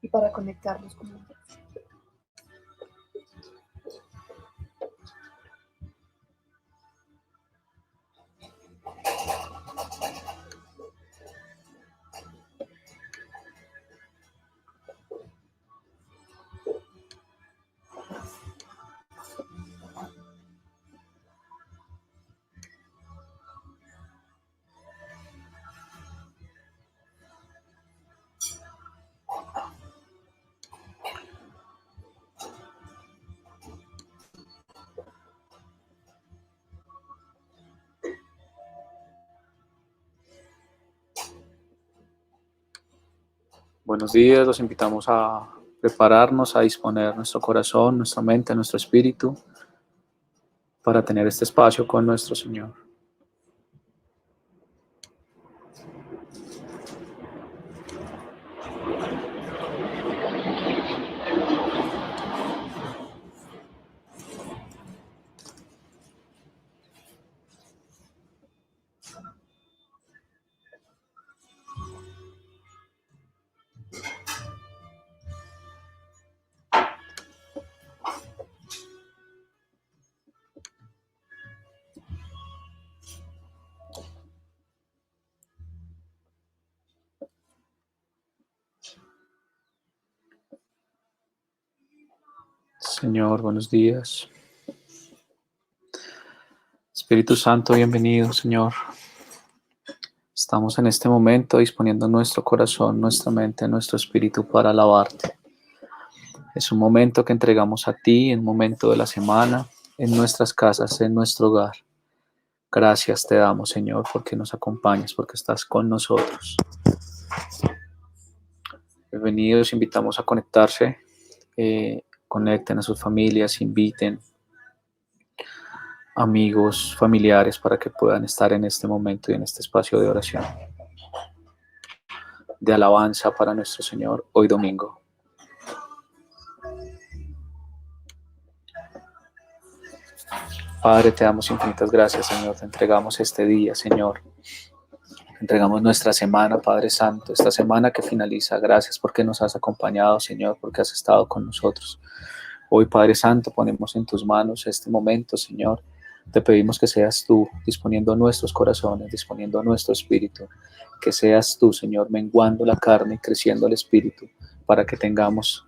y para conectarnos con el Dios. Buenos días, los invitamos a prepararnos, a disponer nuestro corazón, nuestra mente, nuestro espíritu para tener este espacio con nuestro Señor. Señor, buenos días. Espíritu Santo, bienvenido, Señor. Estamos en este momento disponiendo nuestro corazón, nuestra mente, nuestro espíritu para alabarte. Es un momento que entregamos a ti, en un momento de la semana, en nuestras casas, en nuestro hogar. Gracias te damos, Señor, porque nos acompañas, porque estás con nosotros. Bienvenidos, invitamos a conectarse. Conecten a sus familias, inviten amigos, familiares para que puedan estar en este momento y en este espacio de oración, de alabanza para nuestro Señor hoy domingo. Padre, te damos infinitas gracias, Señor. Te entregamos este día, Señor. Te entregamos nuestra semana, Padre Santo, esta semana que finaliza. Gracias porque nos has acompañado, Señor, porque has estado con nosotros. Hoy, Padre Santo, ponemos en tus manos este momento, Señor. Te pedimos que seas tú disponiendo nuestros corazones, disponiendo nuestro espíritu. Que seas tú, Señor, menguando la carne y creciendo el espíritu para que tengamos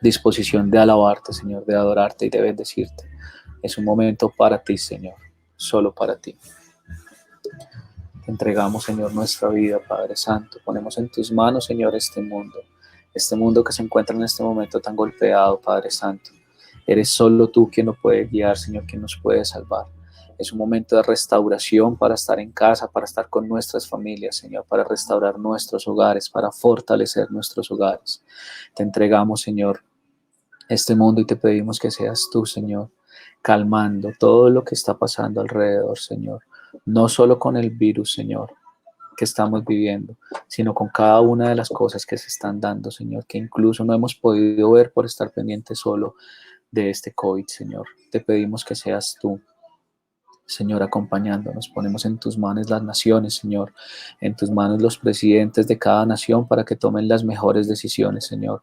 disposición de alabarte, Señor, de adorarte y de bendecirte. Es un momento para ti, Señor, solo para ti. Te entregamos, Señor, nuestra vida, Padre Santo. Ponemos en tus manos, Señor, este mundo que se encuentra en este momento tan golpeado, Padre Santo. Eres solo tú quien nos puede guiar, Señor, quien nos puede salvar. Es un momento de restauración para estar en casa, para estar con nuestras familias, Señor, para restaurar nuestros hogares, para fortalecer nuestros hogares. Te entregamos, Señor, este mundo y te pedimos que seas tú, Señor, calmando todo lo que está pasando alrededor, Señor. No solo con el virus, Señor, que estamos viviendo, sino con cada una de las cosas que se están dando, Señor, que incluso no hemos podido ver por estar pendientes solo de este COVID, Señor. Te pedimos que seas tú, Señor, acompañándonos. Ponemos en tus manos las naciones, Señor, en tus manos los presidentes de cada nación para que tomen las mejores decisiones, Señor,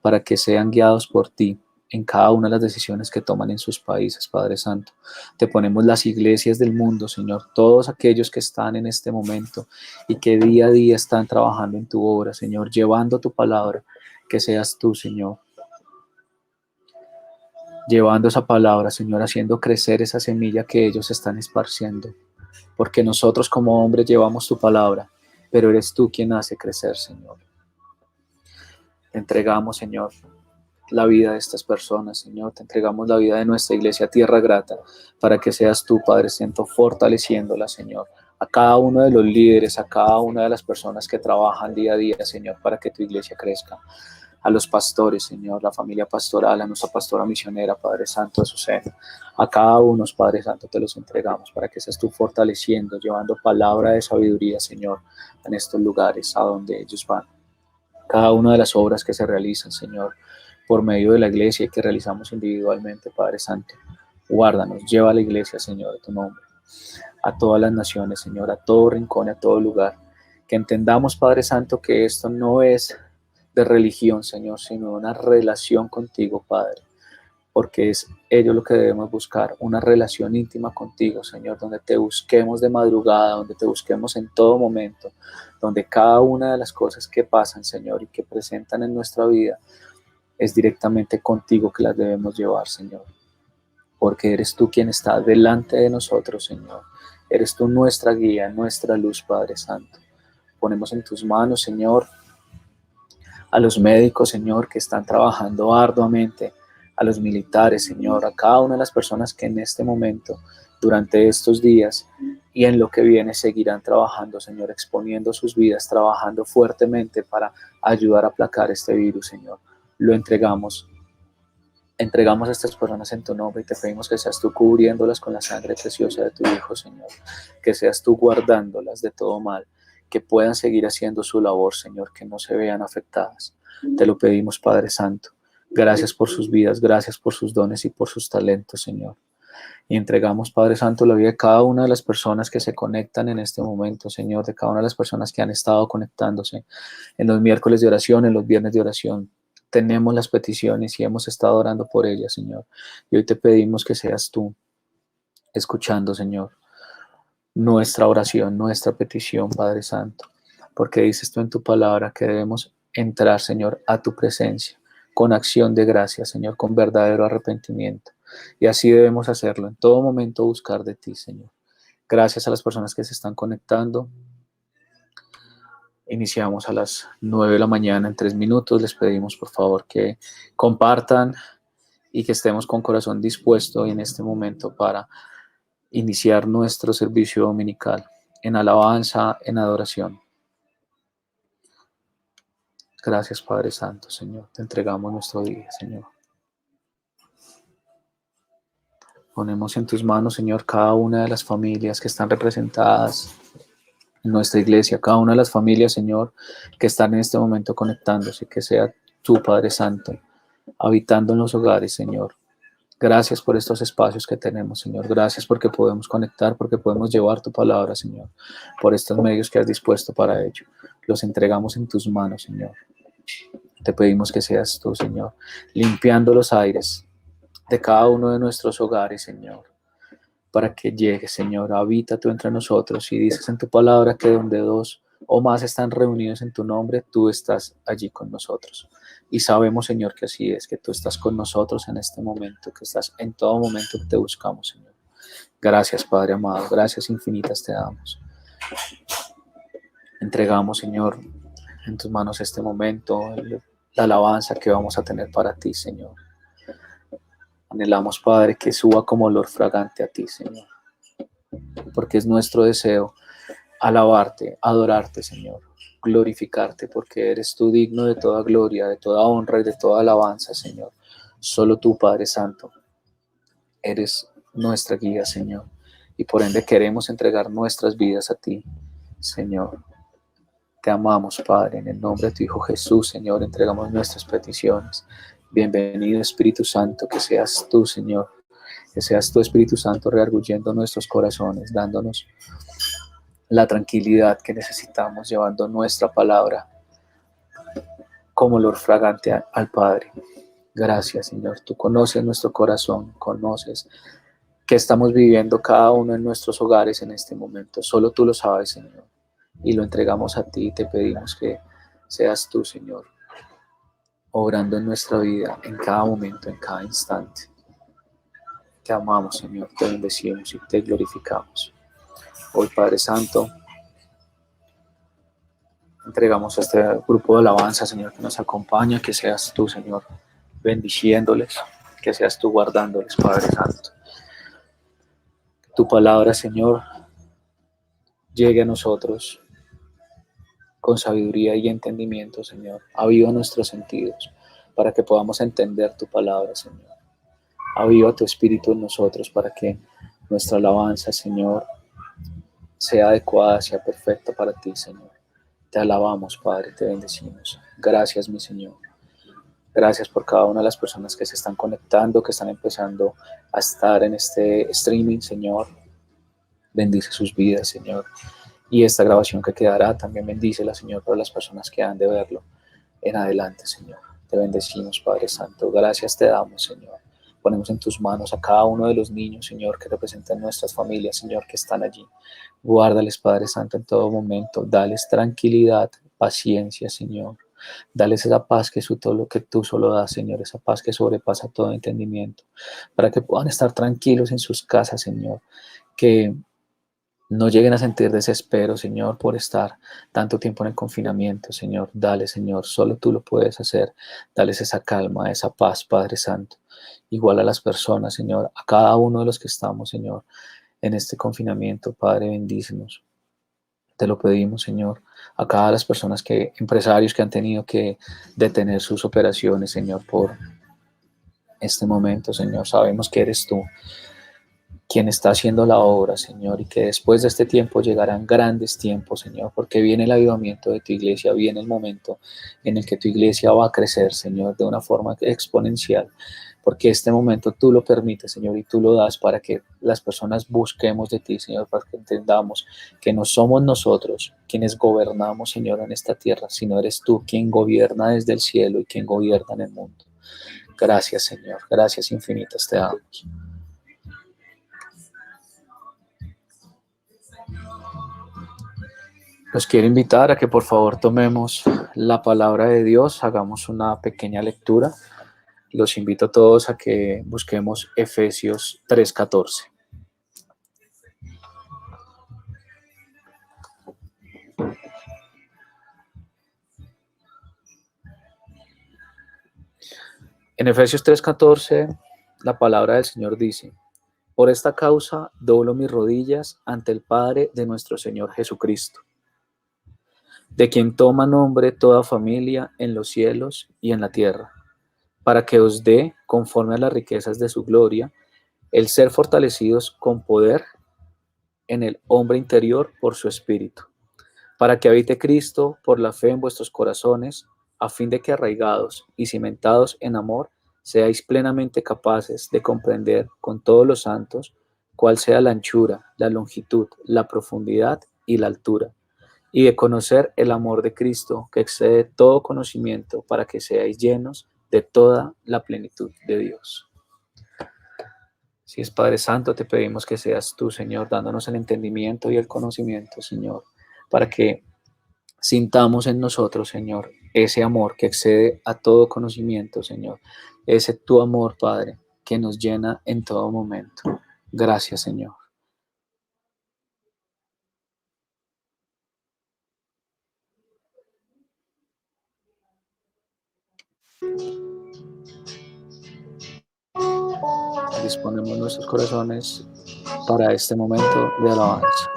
para que sean guiados por ti en cada una de las decisiones que toman en sus países, Padre Santo. Te ponemos las iglesias del mundo, Señor, todos aquellos que están en este momento y que día a día están trabajando en tu obra, Señor, llevando tu palabra, que seas tú, Señor, llevando esa palabra, Señor, haciendo crecer esa semilla que ellos están esparciendo. Porque nosotros como hombres llevamos tu palabra, pero eres tú quien hace crecer, Señor. Te entregamos, Señor, la vida de estas personas, Señor. Te entregamos la vida de nuestra iglesia Tierra Grata, para que seas tú, Padre Santo, fortaleciéndola, Señor. A cada uno de los líderes, a cada una de las personas que trabajan día a día, Señor, para que tu iglesia crezca. A los pastores, Señor, la familia pastoral, a nuestra pastora misionera, Padre Santo, de su seno. A cada uno, Padre Santo, te los entregamos para que seas tú fortaleciendo, llevando palabra de sabiduría, Señor, en estos lugares a donde ellos van. Cada una de las obras que se realizan, Señor, por medio de la iglesia y que realizamos individualmente, Padre Santo. Guárdanos, lleva a la iglesia, Señor, de tu nombre, a todas las naciones, Señor, a todo rincón, a todo lugar. Que entendamos, Padre Santo, que esto no es de religión, Señor, sino una relación contigo, Padre, porque es ello lo que debemos buscar, una relación íntima contigo, Señor, donde te busquemos de madrugada, donde te busquemos en todo momento, donde cada una de las cosas que pasan, Señor, y que presentan en nuestra vida, es directamente contigo que las debemos llevar, Señor, porque eres tú quien está delante de nosotros, Señor. Eres tú nuestra guía, nuestra luz, Padre Santo. Ponemos en tus manos, Señor, a los médicos, Señor, que están trabajando arduamente, a los militares, Señor, a cada una de las personas que en este momento, durante estos días y en lo que viene, seguirán trabajando, Señor, exponiendo sus vidas, trabajando fuertemente para ayudar a aplacar este virus, Señor. Lo entregamos a estas personas en tu nombre y te pedimos que seas tú cubriéndolas con la sangre preciosa de tu Hijo, Señor, que seas tú guardándolas de todo mal, que puedan seguir haciendo su labor, Señor, que no se vean afectadas. Te lo pedimos, Padre Santo. Gracias por sus vidas, gracias por sus dones y por sus talentos, Señor. Y entregamos, Padre Santo, la vida de cada una de las personas que se conectan en este momento, Señor, de cada una de las personas que han estado conectándose en los miércoles de oración, en los viernes de oración. Tenemos las peticiones y hemos estado orando por ellas, Señor. Y hoy te pedimos que seas tú escuchando, Señor, nuestra oración, nuestra petición, Padre Santo, porque dices tú en tu palabra que debemos entrar, Señor, a tu presencia con acción de gracia, Señor, con verdadero arrepentimiento. Y así debemos hacerlo, en todo momento buscar de ti, Señor. Gracias a las personas que se están conectando. Iniciamos a las 9 de la mañana en 3 minutos. Les pedimos por favor que compartan y que estemos con corazón dispuesto en este momento para iniciar nuestro servicio dominical en alabanza, en adoración. Gracias, Padre Santo, Señor. Te entregamos nuestro día, Señor. Ponemos en tus manos, Señor, cada una de las familias que están representadas en nuestra iglesia, cada una de las familias, Señor, que están en este momento conectándose, que sea tu Padre Santo, habitando en los hogares, Señor. Gracias por estos espacios que tenemos, Señor. Gracias porque podemos conectar, porque podemos llevar tu palabra, Señor, por estos medios que has dispuesto para ello. Los entregamos en tus manos, Señor. Te pedimos que seas tú, Señor, limpiando los aires de cada uno de nuestros hogares, Señor, para que llegue, Señor, habita tú entre nosotros. Y dices en tu palabra que donde dos o más están reunidos en tu nombre, tú estás allí con nosotros. Y sabemos, Señor, que así es, que tú estás con nosotros en este momento, que estás en todo momento que te buscamos, Señor. Gracias, Padre amado, gracias infinitas te damos. Entregamos, Señor, en tus manos este momento, la alabanza que vamos a tener para ti, Señor. Anhelamos, Padre, que suba como olor fragante a ti, Señor, porque es nuestro deseo alabarte, adorarte, Señor, glorificarte, porque eres tú digno de toda gloria, de toda honra y de toda alabanza, Señor. Solo tú, Padre Santo, eres nuestra guía, Señor, y por ende queremos entregar nuestras vidas a ti, Señor. Te amamos, Padre, en el nombre de tu Hijo Jesús, Señor, entregamos nuestras peticiones. Bienvenido, Espíritu Santo, que seas tú, Señor, que seas tu Espíritu Santo rearguyendo nuestros corazones, dándonos la tranquilidad que necesitamos, llevando nuestra palabra como olor fragante al Padre. Gracias, Señor. Tú conoces nuestro corazón, conoces qué estamos viviendo cada uno en nuestros hogares en este momento. Solo tú lo sabes, Señor. Y lo entregamos a ti y te pedimos que seas tú, Señor, obrando en nuestra vida, en cada momento, en cada instante. Te amamos, Señor, te bendecimos y te glorificamos. Hoy, Padre Santo, entregamos a este grupo de alabanza, Señor, que nos acompaña, que seas tú, Señor, bendiciéndoles, que seas tú guardándoles, Padre Santo. Que tu palabra, Señor, llegue a nosotros con sabiduría y entendimiento, Señor. Aviva nuestros sentidos para que podamos entender tu palabra, Señor. Aviva tu espíritu en nosotros para que nuestra alabanza, Señor, sea adecuada, sea perfecta para ti, Señor. Te alabamos, Padre, te bendecimos. Gracias, mi Señor. Gracias por cada una de las personas que se están conectando, que están empezando a estar en este streaming, Señor. Bendice sus vidas, Señor. Y esta grabación que quedará, también bendícela, Señor, para las personas que han de verlo en adelante, Señor. Te bendecimos, Padre Santo. Gracias te damos, Señor. Ponemos en tus manos a cada uno de los niños, Señor, que representan nuestras familias, Señor, que están allí. Guárdales, Padre Santo, en todo momento. Dales tranquilidad, paciencia, Señor. Dales esa paz que tú solo das, Señor, esa paz que sobrepasa todo entendimiento, para que puedan estar tranquilos en sus casas, Señor, que no lleguen a sentir desespero, Señor, por estar tanto tiempo en el confinamiento, Señor. Dale, Señor, solo tú lo puedes hacer. Dales esa calma, esa paz, Padre Santo. Igual a las personas, Señor, a cada uno de los que estamos, Señor, en este confinamiento, Padre, bendícenos. Te lo pedimos, Señor, a cada las personas empresarios que han tenido que detener sus operaciones, Señor, por este momento, Señor. Sabemos que eres tú quien está haciendo la obra, Señor, y que después de este tiempo llegarán grandes tiempos, Señor, porque viene el avivamiento de tu iglesia, viene el momento en el que tu iglesia va a crecer, Señor, de una forma exponencial, porque este momento tú lo permites, Señor, y tú lo das para que las personas busquemos de ti, Señor, para que entendamos que no somos nosotros quienes gobernamos, Señor, en esta tierra, sino eres tú quien gobierna desde el cielo y quien gobierna en el mundo. Gracias, Señor, gracias infinitas te damos. Los quiero invitar a que por favor tomemos la palabra de Dios, hagamos una pequeña lectura. Los invito a todos a que busquemos Efesios 3:14. En Efesios 3:14, la palabra del Señor dice: por esta causa doblo mis rodillas ante el Padre de nuestro Señor Jesucristo, de quien toma nombre toda familia en los cielos y en la tierra, para que os dé, conforme a las riquezas de su gloria, el ser fortalecidos con poder en el hombre interior por su Espíritu, para que habite Cristo por la fe en vuestros corazones, a fin de que arraigados y cimentados en amor, seáis plenamente capaces de comprender con todos los santos cuál sea la anchura, la longitud, la profundidad y la altura, y de conocer el amor de Cristo que excede todo conocimiento, para que seáis llenos de toda la plenitud de Dios. Si es Padre Santo, te pedimos que seas tú, Señor, dándonos el entendimiento y el conocimiento, Señor, para que sintamos en nosotros, Señor, ese amor que excede a todo conocimiento, Señor. Ese tu amor, Padre, que nos llena en todo momento. Gracias, Señor. Disponemos nuestros corazones para este momento de alabanza.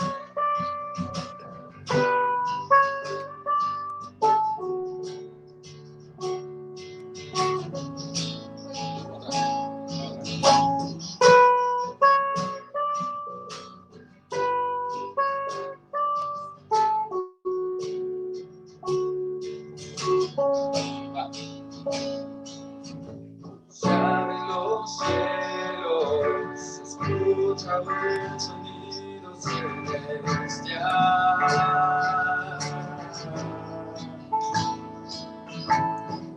El sonido celestial,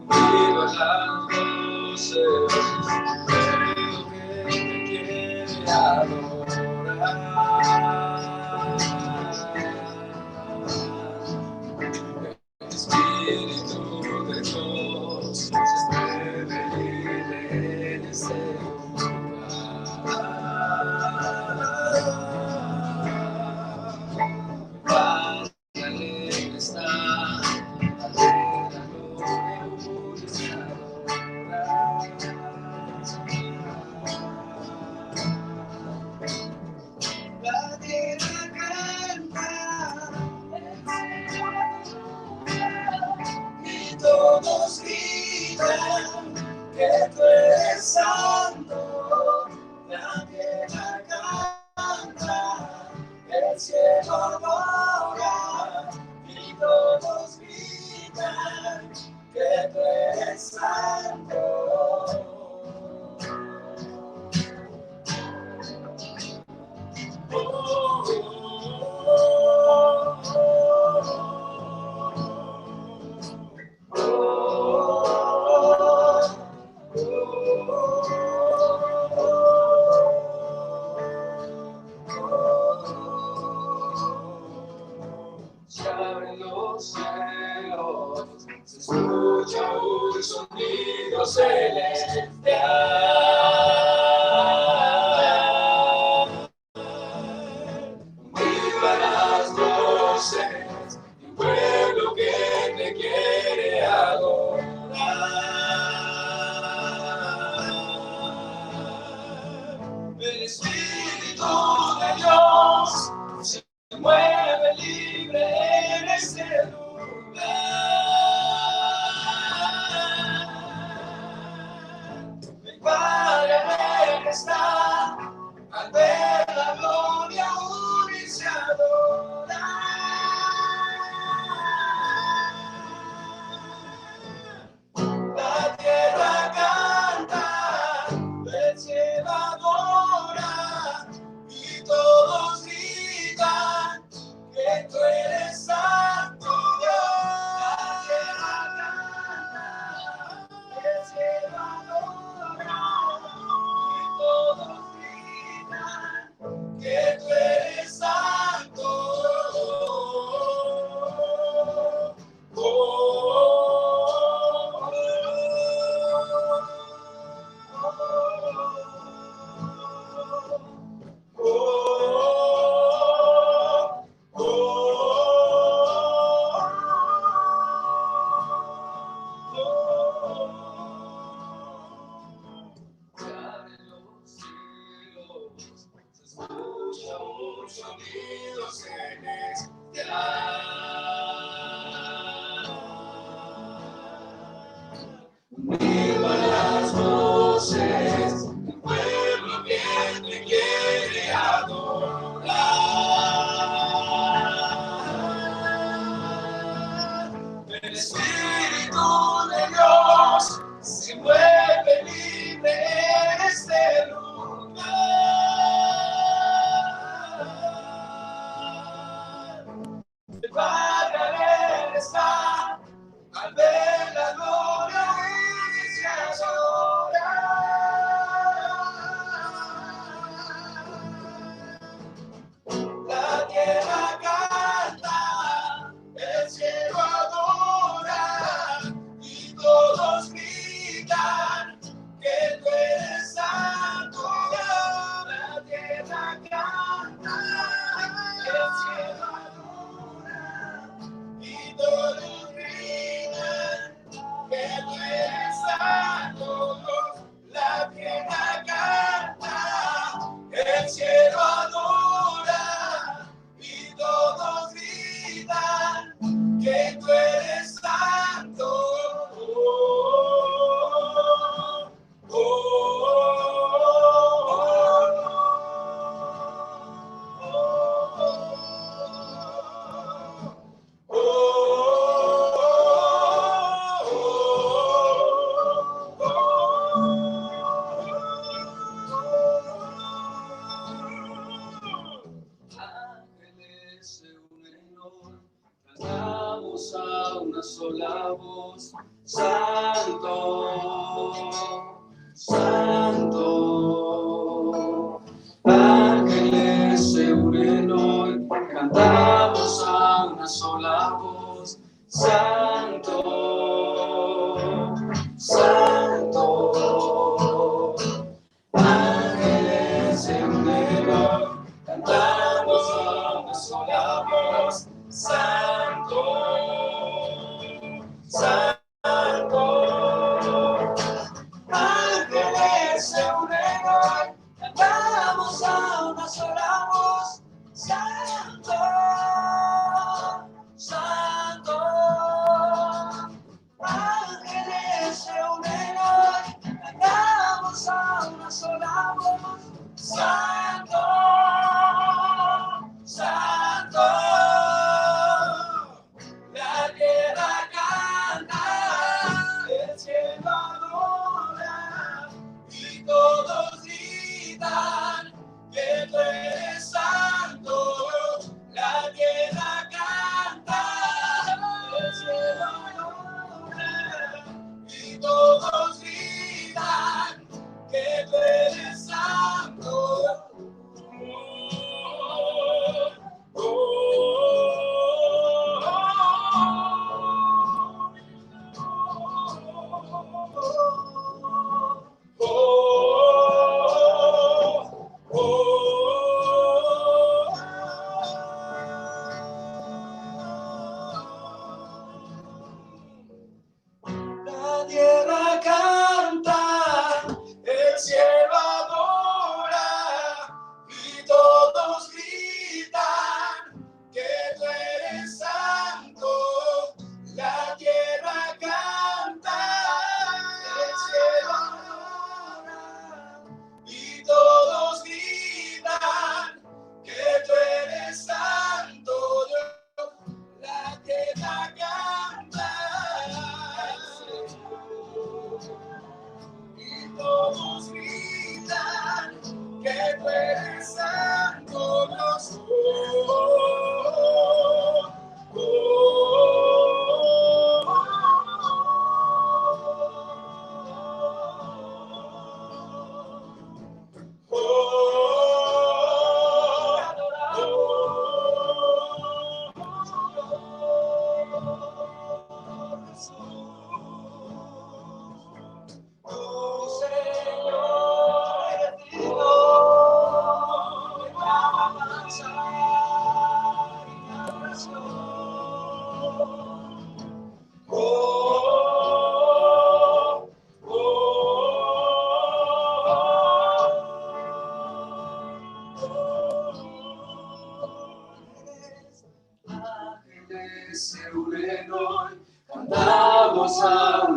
unido a las voces, oído que te quiere adorar. El Espíritu de Dios se mueve en este lugar. Todos gritan que tú eres santo, la tierra canta, el cielo adora, y todos gritan que tú eres santo. se escucha un sonido celestial. Viva las voces, un pueblo que te quiere adorar. El Espíritu de Dios se mueve libre en este lugar. El Padre Alegre está al ver la gloria unirse a adorar. La tierra canta, el cielo adora y todos gritan que tú eres santo Dios. La tierra canta, el cielo adora y todos gritan que tú eres santo. Viva las voces, el pueblo que te quiere adorar. El Espíritu de Dios se mueve libre en este lugar. El Padre Alegre está al ver la gloria unirse a adorar. La tierra canta, el cielo adora y todos gritan que tú eres santo Dios. La tierra canta, el cielo adora y todos gritan que tú eres santo Dios. La tierra canta, el cielo adora y todos gritan que tú eres santo. Ángeles se unen hoy, cantamos a una sola voz. Santo, Santo. Ángeles se unen hoy, cantamos a una sola voz. Santo, Santo. Ángeles se unen hoy, cantamos a una sola voz. Santo, Santo. Ángeles se unen hoy, cantamos a una sola voz. Santo, Santo. Ángeles se unen hoy, cantamos a una sola voz. Santo, Santo. La tierra canta,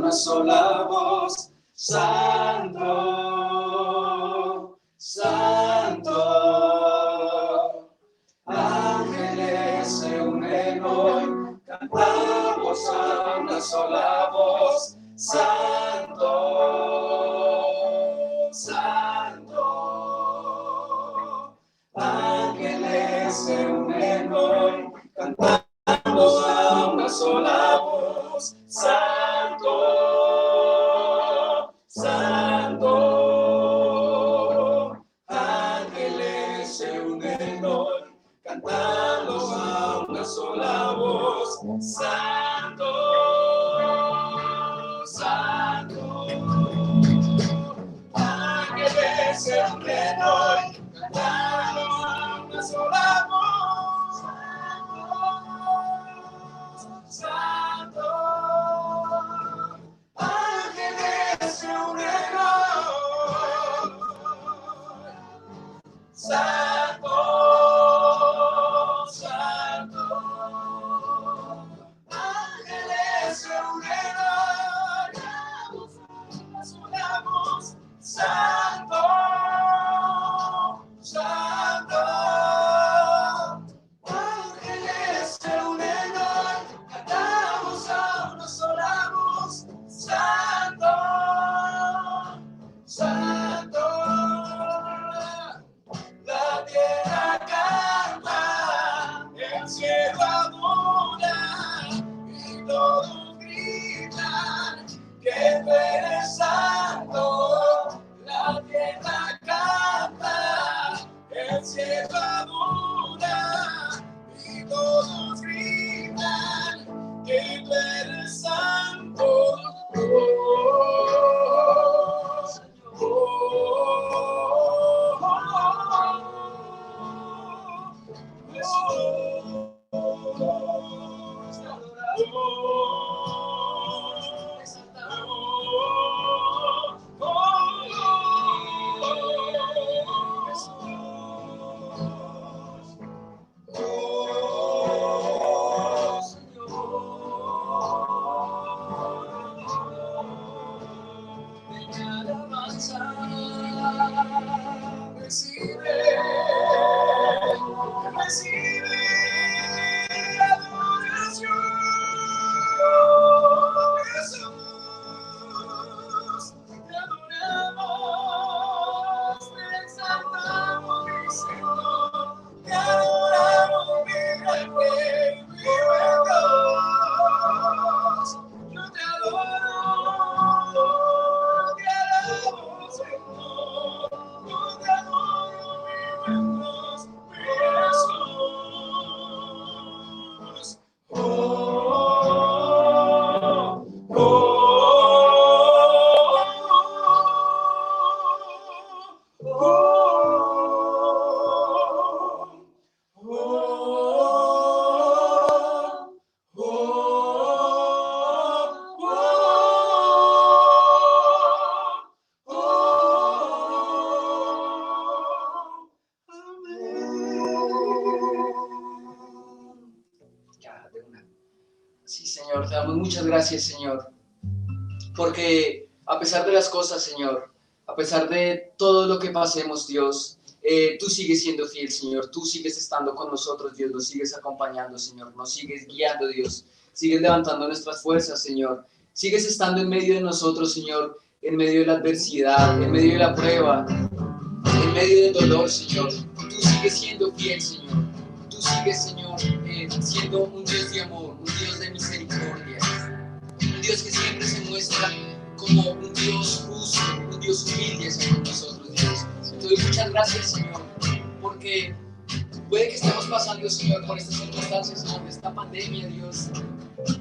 una sola voz, Santo, Santo. Ángeles se unen hoy, cantamos a una sola voz, Santo, Santo. Ángeles se unen hoy, cantamos a una sola voz, Santo, Santo. Ángeles se unen hoy, cantamos a una sola voz, Santo, Santo. Ángeles se unen hoy, cantamos a una sola voz, Santo, Santo. Ángeles se unen hoy, Santo, Santo. Ángeles se unen hoy, sonamos, Santo, Santo. Ángeles se unen hoy, cantamos a una sola voz, Santo, Santo. La tierra canta, el cielo adora, y todos gritan que tú eres santo. La tierra canta, el cielo adora, y todos gritan que tú eres santo. Recibe adoración, Jesús, te adoramos, te exaltamos, mi Señor, te adoramos, mi Rey, mi buen Dios. Yo te adoro, te alabo, Señor, yo te adoro, mi buen Dios, mi Jesús. Oh, oh, Sí, Señor, te damos muchas gracias, Señor, porque a pesar de las cosas, Señor, a pesar de todo lo que pasemos, Dios, tú sigues siendo fiel, Señor, tú sigues estando con nosotros, Dios, nos sigues acompañando, Señor, nos sigues guiando, Dios, sigues levantando nuestras fuerzas, Señor, sigues estando en medio de nosotros, Señor, en medio de la adversidad, en medio de la prueba, en medio del dolor, Señor, tú sigues siendo fiel, Señor, tú sigues, Señor, siendo un Dios de amor, un Dios de misericordia, un Dios que siempre se muestra como un Dios justo, un Dios humilde hacia nosotros, Dios. Te doy muchas gracias, Señor, porque puede que estemos pasando, Señor, por estas circunstancias, Señor, esta pandemia, Dios,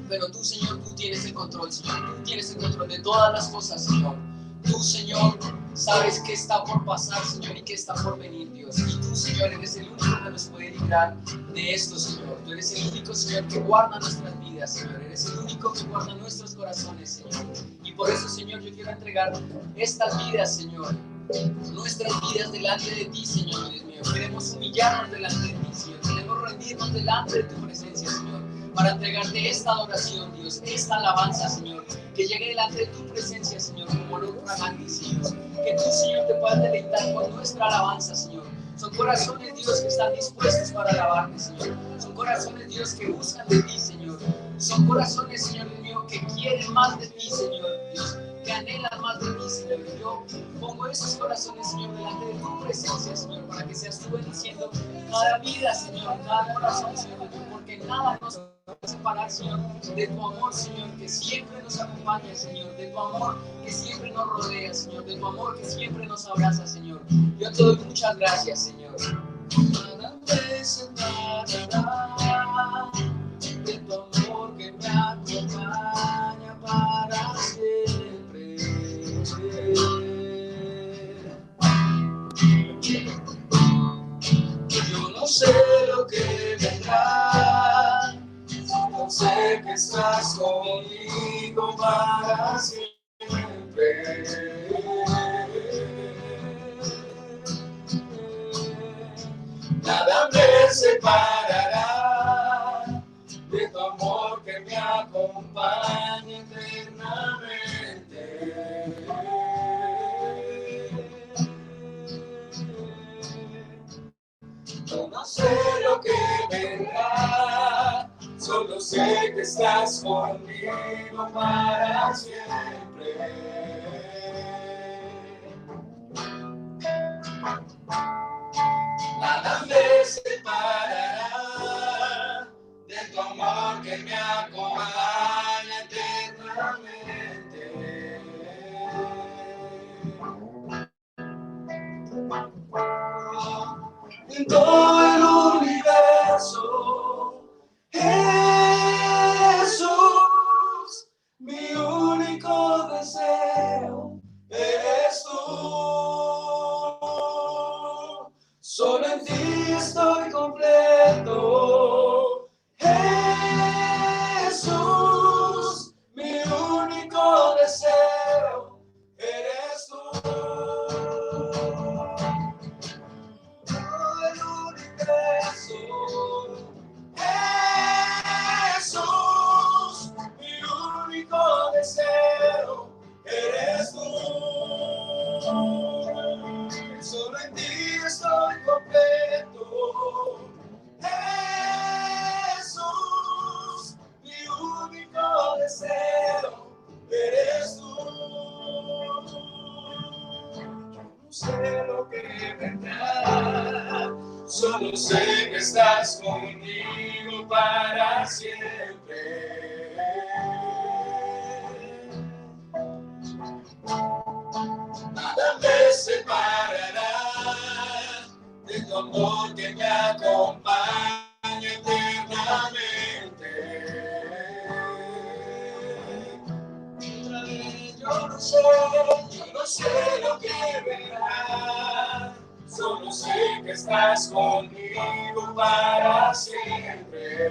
pero tú, Señor, tú tienes el control, Señor, tú tienes el control de todas las cosas, Señor. Tú, Señor, sabes qué está por pasar, Señor, y qué está por venir, Dios. Y tú, Señor, eres el único que nos puede librar de esto, Señor. Tú eres el único, Señor, que guarda nuestras vidas, Señor. Eres el único que guarda nuestros corazones, Señor. Y por eso, Señor, yo quiero entregar estas vidas, Señor. Nuestras vidas delante de ti, Señor, Dios mío. Queremos humillarnos delante de ti, Señor. Queremos rendirnos delante de tu presencia, Señor. para entregarte esta adoración, Dios, esta alabanza, Señor, que llegue delante de tu presencia, Señor, como olor fragante, Señor. Que tú, Señor, te puedas deleitar con nuestra alabanza, Señor. Son corazones, Dios, que están dispuestos para alabarte, Señor. Son corazones, Dios, que buscan de ti, Señor. Son corazones, Señor mío, que quieren más de ti, Señor, Dios, que anhelan más de ti, Señor. Y yo pongo esos corazones, Señor, delante de tu presencia, Señor, para que seas tú bendiciendo cada vida, Señor, cada corazón, Señor, porque nada nos va a separar, Señor, de tu amor, Señor, que siempre nos acompaña, Señor, de tu amor que siempre nos rodea, Señor, de tu amor que siempre nos abraza, Señor. Yo te doy muchas gracias, Señor. Nada me separará de tu amor que me acompaña para siempre. Yo no sé lo que vendrá, no sé que estás conmigo para siempre. Nada me separará de tu amor que me acompaña eternamente. Yo no sé lo que vendrá, solo sé que estás conmigo para siempre. Nada me separará de tu amor que me acompaña eternamente. En todo el universo, Jesús, mi único deseo eres tú. Solo en ti estoy completo, Jesús, mi único deseo eres tú. Todo el universo, Jesús, mi único deseo eres tú. Solo en ti estoy completo, Jesús, mi único deseo eres tú. Yo no sé lo que vendrá, solo sé que estás conmigo para siempre. Nada me separará de tu amor que me acompaña eternamente. Yo no sé lo que vendrá, solo sé que estás conmigo para siempre.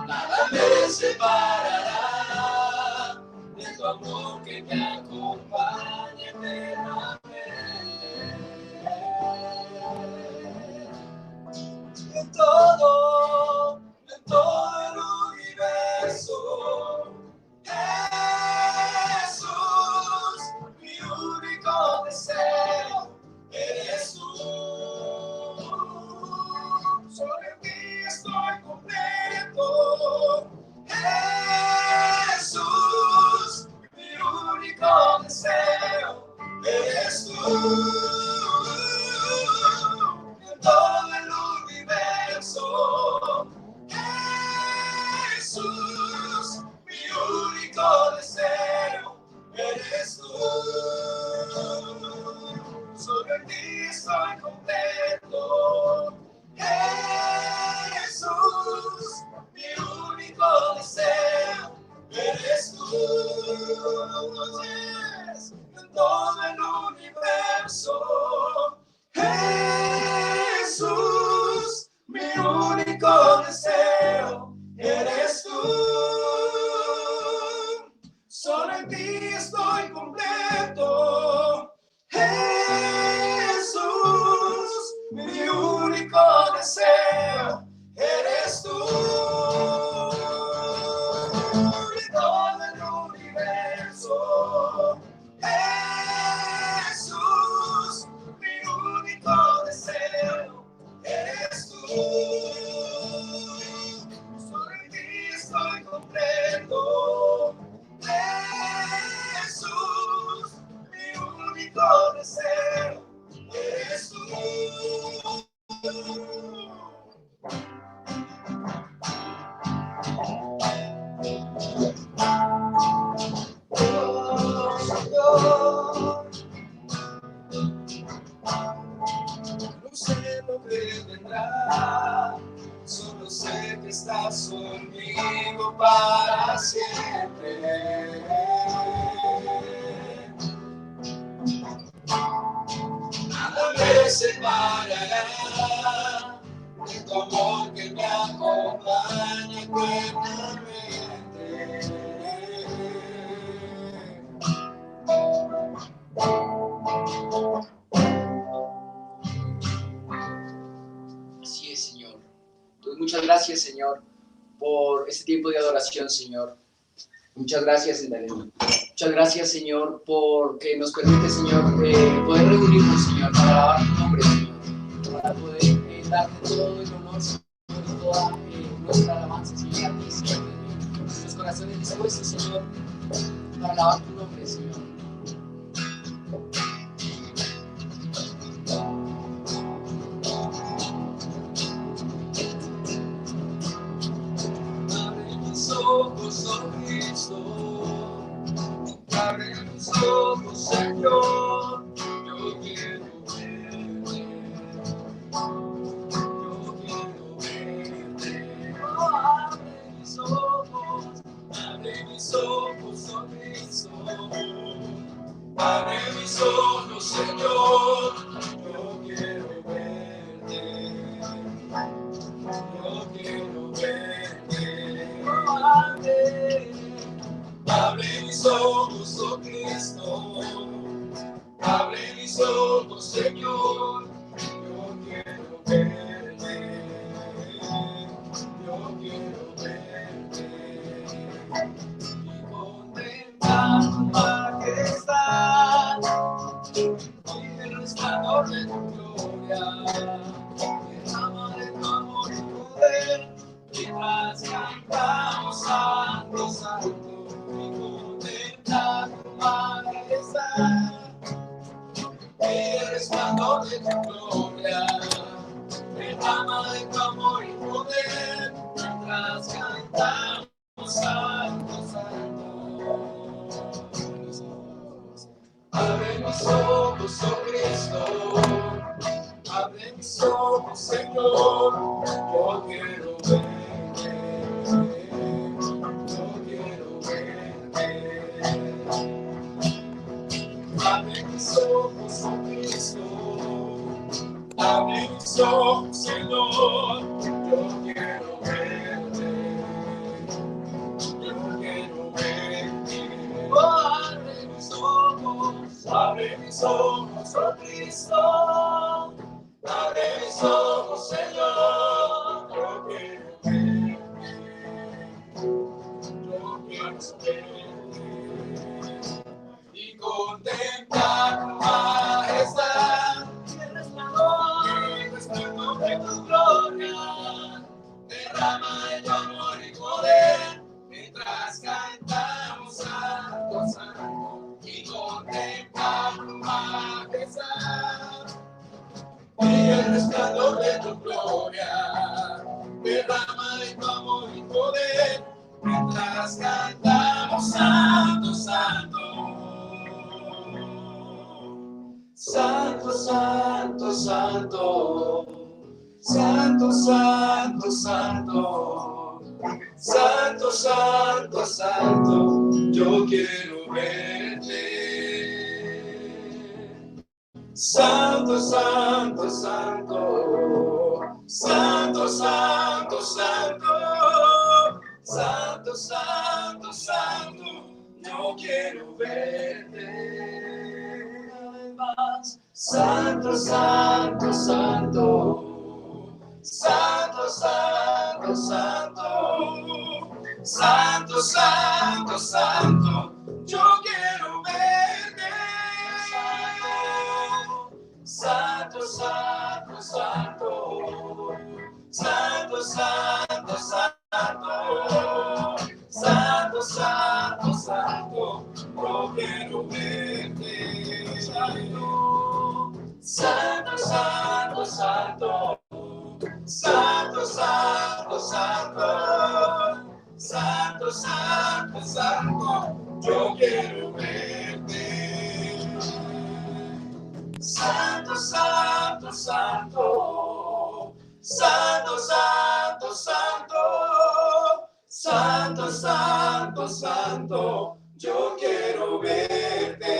Nada me separará de tu amor que me acompaña eternamente. En todo el universo, Jesús, mi único deseo eres tú. Solo en ti estoy completo, Jesús, mi único deseo eres tú. En todo el universo, Jesús, mi único deseo eres tú. Solo en ti estoy completo, Jesús, mi único deseo eres tú. Yes. En todo el universo, Jesús, mi único deseo eres tú. Solo en ti estoy completo, Jesús, mi único comprendo. Jesús, mi único deseo eres tú. Oh, Señor, no sé lo que vendrá, solo sé que estás conmigo para siempre. Nada me separará de tu amor que me acompaña eternamente. Así es, Señor. Entonces, muchas gracias, Señor, por este tiempo de adoración, Señor. Muchas gracias, muchas gracias, Señor, porque nos permite, Señor, poder reunirnos, Señor, para alabar tu nombre, Señor, para poder darte todo el honor, Señor, y toda nuestra alabanza, Señor, a ti, Señor. Nuestros corazones dispuestos, Señor, para alabar tu nombre, Señor. Abre mis ojos, oh Cristo, abre mis ojos, Señor, yo quiero verte, yo quiero verte. Oh, abre mis ojos, oh Cristo, abre mis ojos, Señor, yo quiero verte, yo quiero verte. Oh, abre mis ojos, oh Cristo, abre mis ojos, Señor, yo quiero verte, yo quiero verte y contemplar tu majestad y el resplandor de tu gloria, derrama de tu amor y poder, mientras cantamos santo, santo, y contemplar tu majestad y el resplandor de tu gloria, derrama de tu amor y poder, mientras cantamos santo, santo. Abre mis ojos, oh Cristo, abre mis ojos, Señor, yo quiero verte, yo quiero verte. Abre mis ojos, oh Cristo, abre mis ojos, Señor, yo quiero verte, yo quiero verte. Oh, abre mis ojos, oh Cristo, abre mis ojos, Señor, yo quiero verte, yo quiero verte y contemplar tu majestad y el resplandor de tu gloria, derrama de tu amor y poder, mientras cantamos santo, santo, y contemplar tu majestad y el resplandor de tu gloria, derrama de tu amor y poder, mientras cantamos santo, santo. Santo, santo, santo, santo, santo, santo, santo, santo, santo, yo quiero verte. Santo, santo, santo, santo, santo, santo, santo, santo, santo, yo quiero verte. Santo, santo, santo, santo, santo, santo, santo, santo, santo, yo quiero verte. Santo, santo, santo, santo, santo, santo, Santo, santo, santo, yo quiero verte. Santo, santo, santo, santo, santo, santo, santo, santo, santo, yo quiero verte.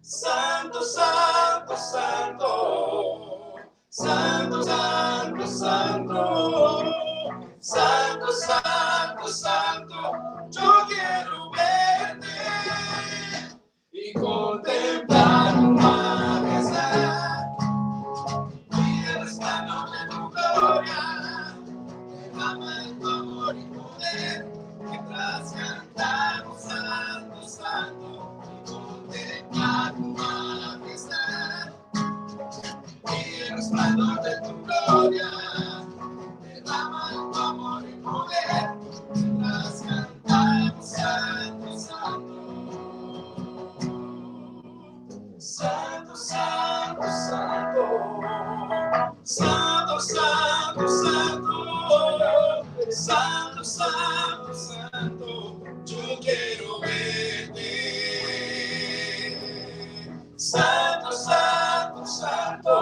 Santo, santo, santo, santo, santo, santo, santo, santo, santo, yo quiero verte y contemplar tu majestad y el resplandor de tu gloria. Derrama en tu amor y poder mientras cantamos santo, santo y contemplar tu majestad y el resplandor de tu gloria. Derrama en tu amor y poder mientras cantamos santo, santo. Santo, santo, santo, santo, santo, santo, santo, santo, santo, yo quiero verte. Santo, santo, santo,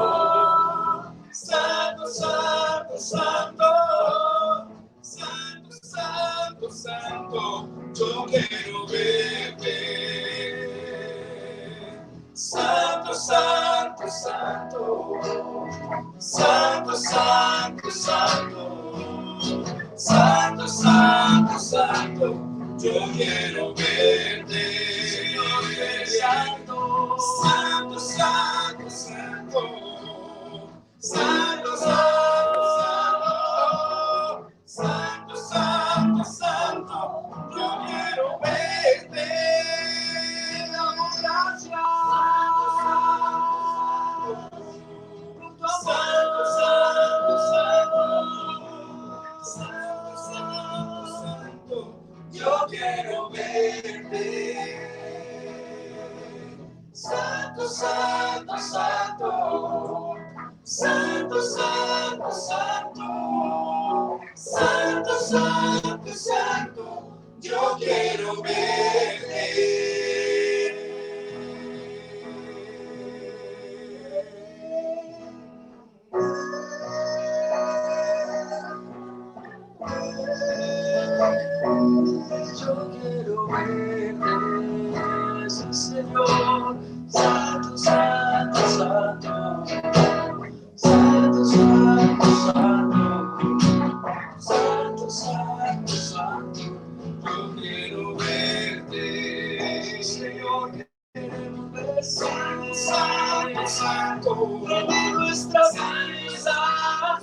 santo, santo, santo, santo, santo, santo, yo quiero verte. Santo, santo, santo, santo, santo, santo, santo, santo, santo, yo quiero verte. Santo, santo, santo, santo, santo, santo, santo, santo, santo, yo quiero verte. Santo, santo, santo, santo, santo, santo, yo quiero verte. Santo, santo, santo, santo, santo, santo, santo, santo, santo, yo quiero verte. Yo quiero verte, sí, Señor. Santo, santo, santo, santo, santo, santo, santo, santo, santo, yo quiero verte, Señor. Queremos ver santo, santo, santo, de nuestra vida.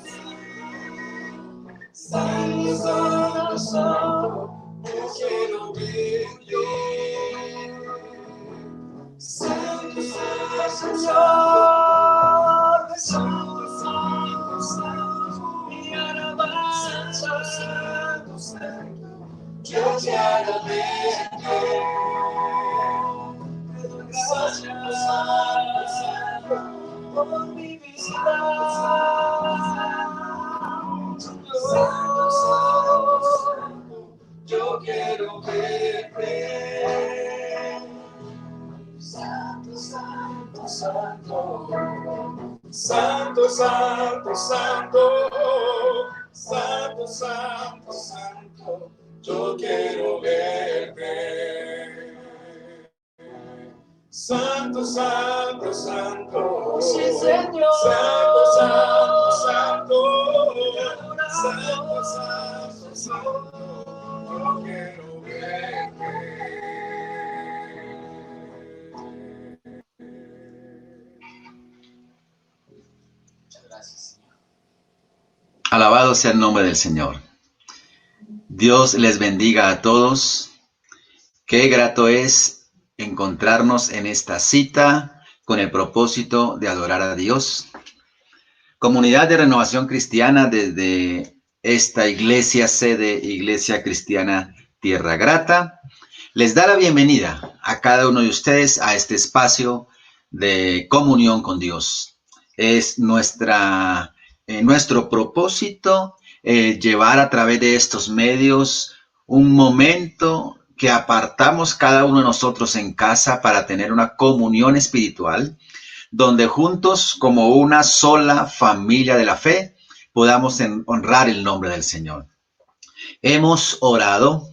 Santo, santo, santo, yo quiero verte. Santo, santo, Señor, santo, santo, santo, mi alabanza, santo, santo, yo quiero verte. Te doy gracias, santo, santo, por mi vida. Santo, santo, santo, yo quiero verte. Santo, santo, santo, santo, santo, santo, santo, santo, santo, yo quiero verte. Santo, santo, santo, sí, Señor. Santo, santo, santo, santo, santo, santo, yo quiero verte. Gracias, Señor. Alabado sea el nombre del Señor. Dios les bendiga a todos. Qué grato es encontrarnos en esta cita con el propósito de adorar a Dios. Comunidad de Renovación Cristiana desde esta iglesia sede, Iglesia Cristiana Tierra Grata, les da la bienvenida a cada uno de ustedes a este espacio de comunión con Dios. Es nuestra nuestro propósito llevar a través de estos medios un momento que apartamos cada uno de nosotros en casa para tener una comunión espiritual, donde juntos como una sola familia de la fe podamos honrar el nombre del Señor. Hemos orado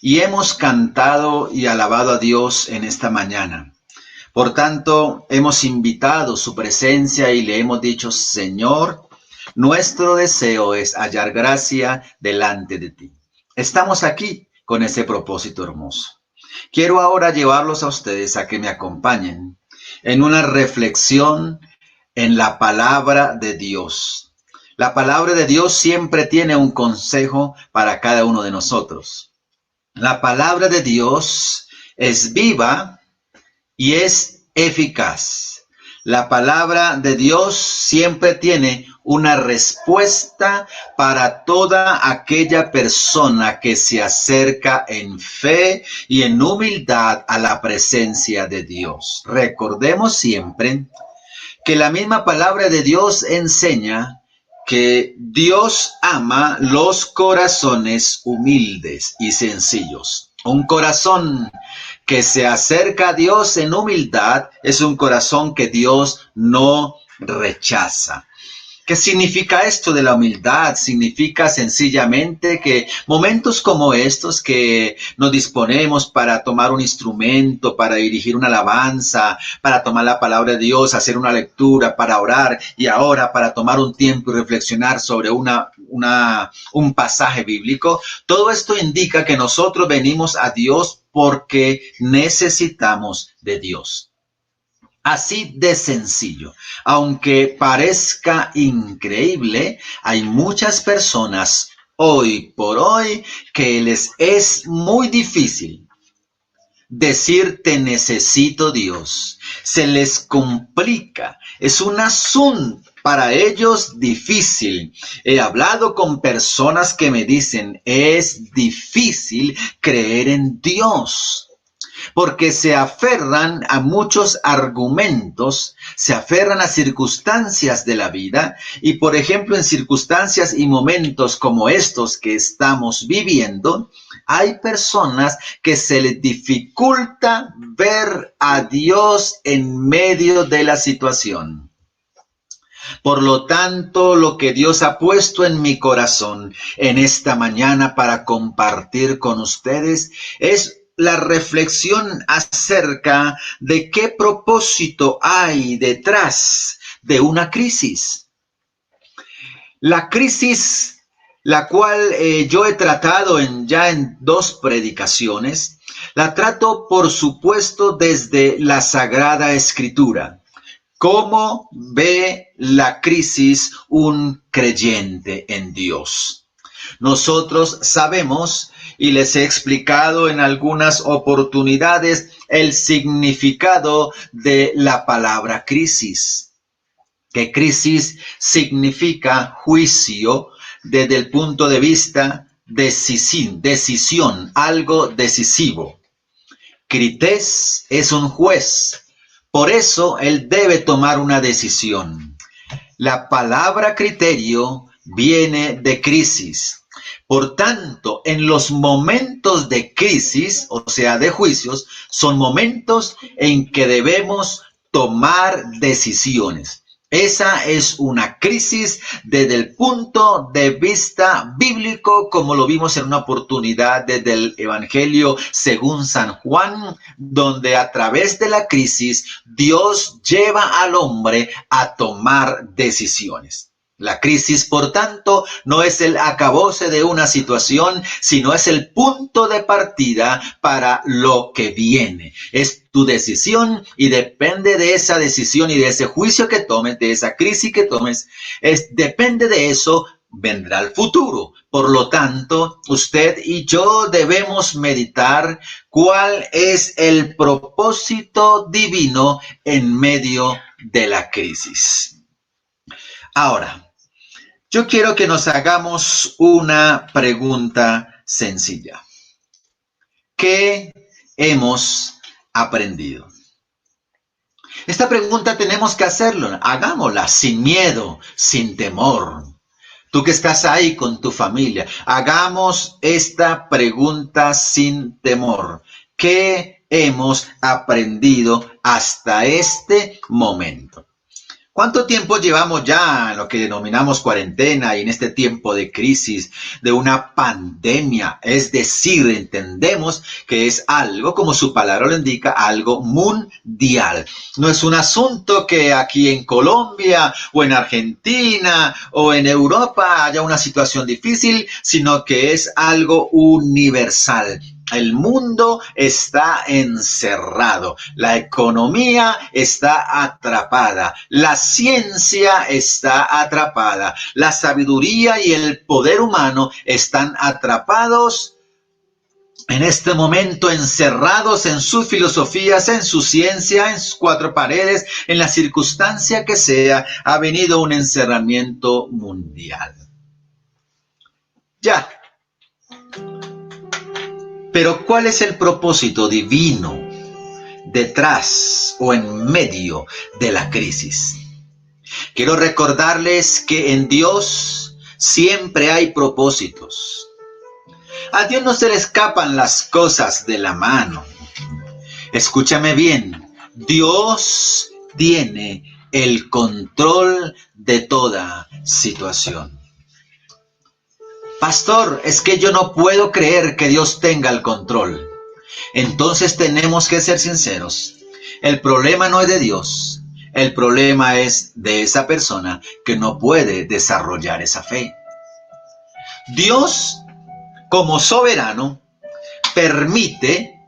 y hemos cantado y alabado a Dios en esta mañana. Por tanto, hemos invitado su presencia y le hemos dicho, Señor, nuestro deseo es hallar gracia delante de ti. Estamos aquí con ese propósito hermoso. Quiero ahora llevarlos a ustedes a que me acompañen en una reflexión en la palabra de Dios. La palabra de Dios siempre tiene un consejo para cada uno de nosotros. La palabra de Dios es viva y es eficaz. La palabra de Dios siempre tiene una respuesta para toda aquella persona que se acerca en fe y en humildad a la presencia de Dios. Recordemos siempre que la misma palabra de Dios enseña que Dios ama los corazones humildes y sencillos. Un corazón que se acerca a Dios en humildad es un corazón que Dios no rechaza. ¿Qué significa esto de la humildad? Significa sencillamente que momentos como estos que nos disponemos para tomar un instrumento, para dirigir una alabanza, para tomar la palabra de Dios, hacer una lectura, para orar y ahora para tomar un tiempo y reflexionar sobre un pasaje bíblico, todo esto indica que nosotros venimos a Dios porque necesitamos de Dios. Así de sencillo. Aunque parezca increíble, hay muchas personas hoy por hoy que les es muy difícil decir te necesito Dios. Se les complica. Es un asunto para ellos difícil. He hablado con personas que me dicen es difícil creer en Dios. Porque se aferran a muchos argumentos, se aferran a circunstancias de la vida y, por ejemplo, en circunstancias y momentos como estos que estamos viviendo, hay personas que se les dificulta ver a Dios en medio de la situación. Por lo tanto, lo que Dios ha puesto en mi corazón en esta mañana para compartir con ustedes es la reflexión acerca de qué propósito hay detrás de una crisis. La crisis, la cual yo he tratado ya en 2 predicaciones, la trato por supuesto desde la Sagrada Escritura. ¿Cómo ve la crisis un creyente en Dios? Nosotros sabemos y les he explicado en algunas oportunidades el significado de la palabra crisis. Que crisis significa juicio desde el punto de vista decisión, algo decisivo. Crités es un juez, por eso él debe tomar una decisión. La palabra criterio viene de crisis. Por tanto, en los momentos de crisis, o sea, de juicios, son momentos en que debemos tomar decisiones. Esa es una crisis desde el punto de vista bíblico, como lo vimos en una oportunidad desde el Evangelio según San Juan, donde a través de la crisis Dios lleva al hombre a tomar decisiones. La crisis, por tanto, no es el acabose de una situación, sino es el punto de partida para lo que viene. Es tu decisión y depende de esa decisión y de ese juicio que tomes, de esa crisis que tomes, depende de eso, vendrá el futuro. Por lo tanto, usted y yo debemos meditar cuál es el propósito divino en medio de la crisis. Ahora, yo quiero que nos hagamos una pregunta sencilla. ¿Qué hemos aprendido? Esta pregunta tenemos que hacerlo. Hagámosla sin miedo, sin temor. Tú que estás ahí con tu familia, hagamos esta pregunta sin temor. ¿Qué hemos aprendido hasta este momento? ¿Cuánto tiempo llevamos ya en lo que denominamos cuarentena y en este tiempo de crisis, de una pandemia? Es decir, entendemos que es algo, como su palabra lo indica, algo mundial. No es un asunto que aquí en Colombia o en Argentina o en Europa haya una situación difícil, sino que es algo universal. El mundo está encerrado, la economía está atrapada, la ciencia está atrapada, la sabiduría y el poder humano están atrapados en este momento, encerrados en sus filosofías, en su ciencia, en sus cuatro paredes, en la circunstancia que sea. Ha venido un encerramiento mundial. Ya. Pero ¿cuál es el propósito divino detrás o en medio de la crisis? Quiero recordarles que en Dios siempre hay propósitos. A Dios no se le escapan las cosas de la mano. Escúchame bien, Dios tiene el control de toda situación. Pastor, es que yo no puedo creer que Dios tenga el control. Entonces tenemos que ser sinceros. El problema no es de Dios. El problema es de esa persona que no puede desarrollar esa fe. Dios, como soberano, permite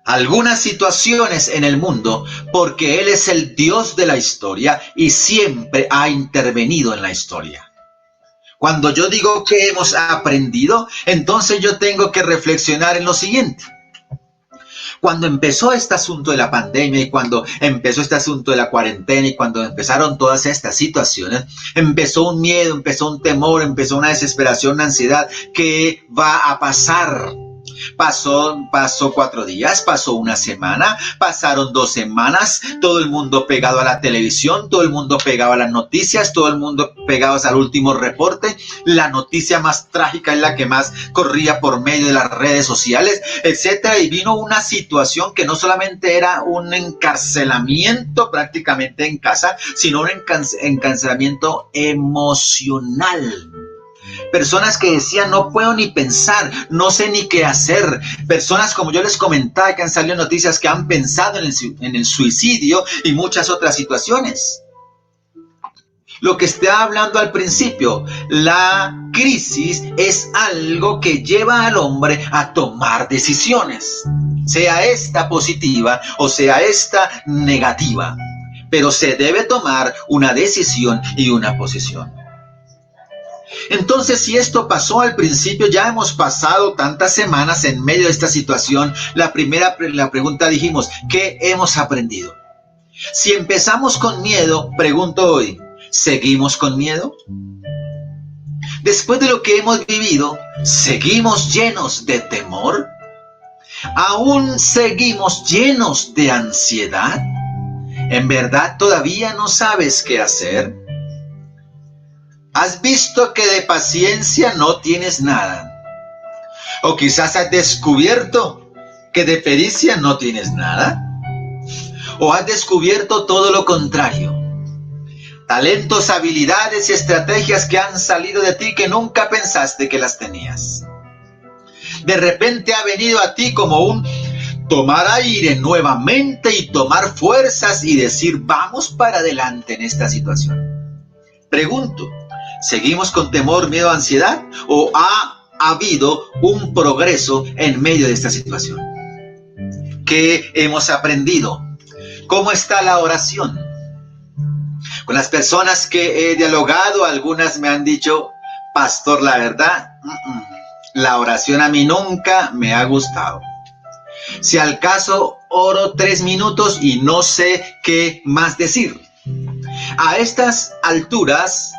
algunas situaciones en el mundo porque Él es el Dios de la historia y siempre ha intervenido en la historia. Cuando yo digo que hemos aprendido, entonces yo tengo que reflexionar en lo siguiente. Cuando empezó este asunto de la pandemia y cuando empezó este asunto de la cuarentena y cuando empezaron todas estas situaciones, empezó un miedo, empezó un temor, empezó una desesperación, una ansiedad. ¿Qué va a pasar? Pasó 4 días, pasó una semana, pasaron 2 semanas, todo el mundo pegado a la televisión, todo el mundo pegado a las noticias, todo el mundo pegados al último reporte. La noticia más trágica es la que más corría por medio de las redes sociales, etcétera. Y vino una situación que no solamente era un encarcelamiento prácticamente en casa, sino un encarcelamiento emocional. Personas que decían, no puedo ni pensar, no sé ni qué hacer. Personas, como yo les comentaba, que han salido noticias que han pensado en el suicidio y muchas otras situaciones. Lo que estaba hablando al principio, la crisis es algo que lleva al hombre a tomar decisiones, sea esta positiva o sea esta negativa, pero se debe tomar una decisión y una posición. Entonces, si esto pasó al principio, ya hemos pasado tantas semanas en medio de esta situación. La pregunta dijimos, ¿qué hemos aprendido? Si empezamos con miedo, pregunto hoy, ¿seguimos con miedo? Después de lo que hemos vivido, ¿seguimos llenos de temor? ¿Aún seguimos llenos de ansiedad? ¿En verdad todavía no sabes qué hacer? ¿Has visto que de paciencia no tienes nada? ¿O quizás has descubierto que de pericia no tienes nada? ¿O has descubierto todo lo contrario? Talentos, habilidades y estrategias que han salido de ti que nunca pensaste que las tenías. De repente ha venido a ti como un tomar aire nuevamente y tomar fuerzas y decir, vamos para adelante en esta situación. Pregunto, ¿seguimos con temor, miedo, ansiedad? ¿O ha habido un progreso en medio de esta situación? ¿Qué hemos aprendido? ¿Cómo está la oración? Con las personas que he dialogado, algunas me han dicho, pastor, la verdad, la oración a mí nunca me ha gustado. Si al caso oro 3 minutos y no sé qué más decir. A estas alturas,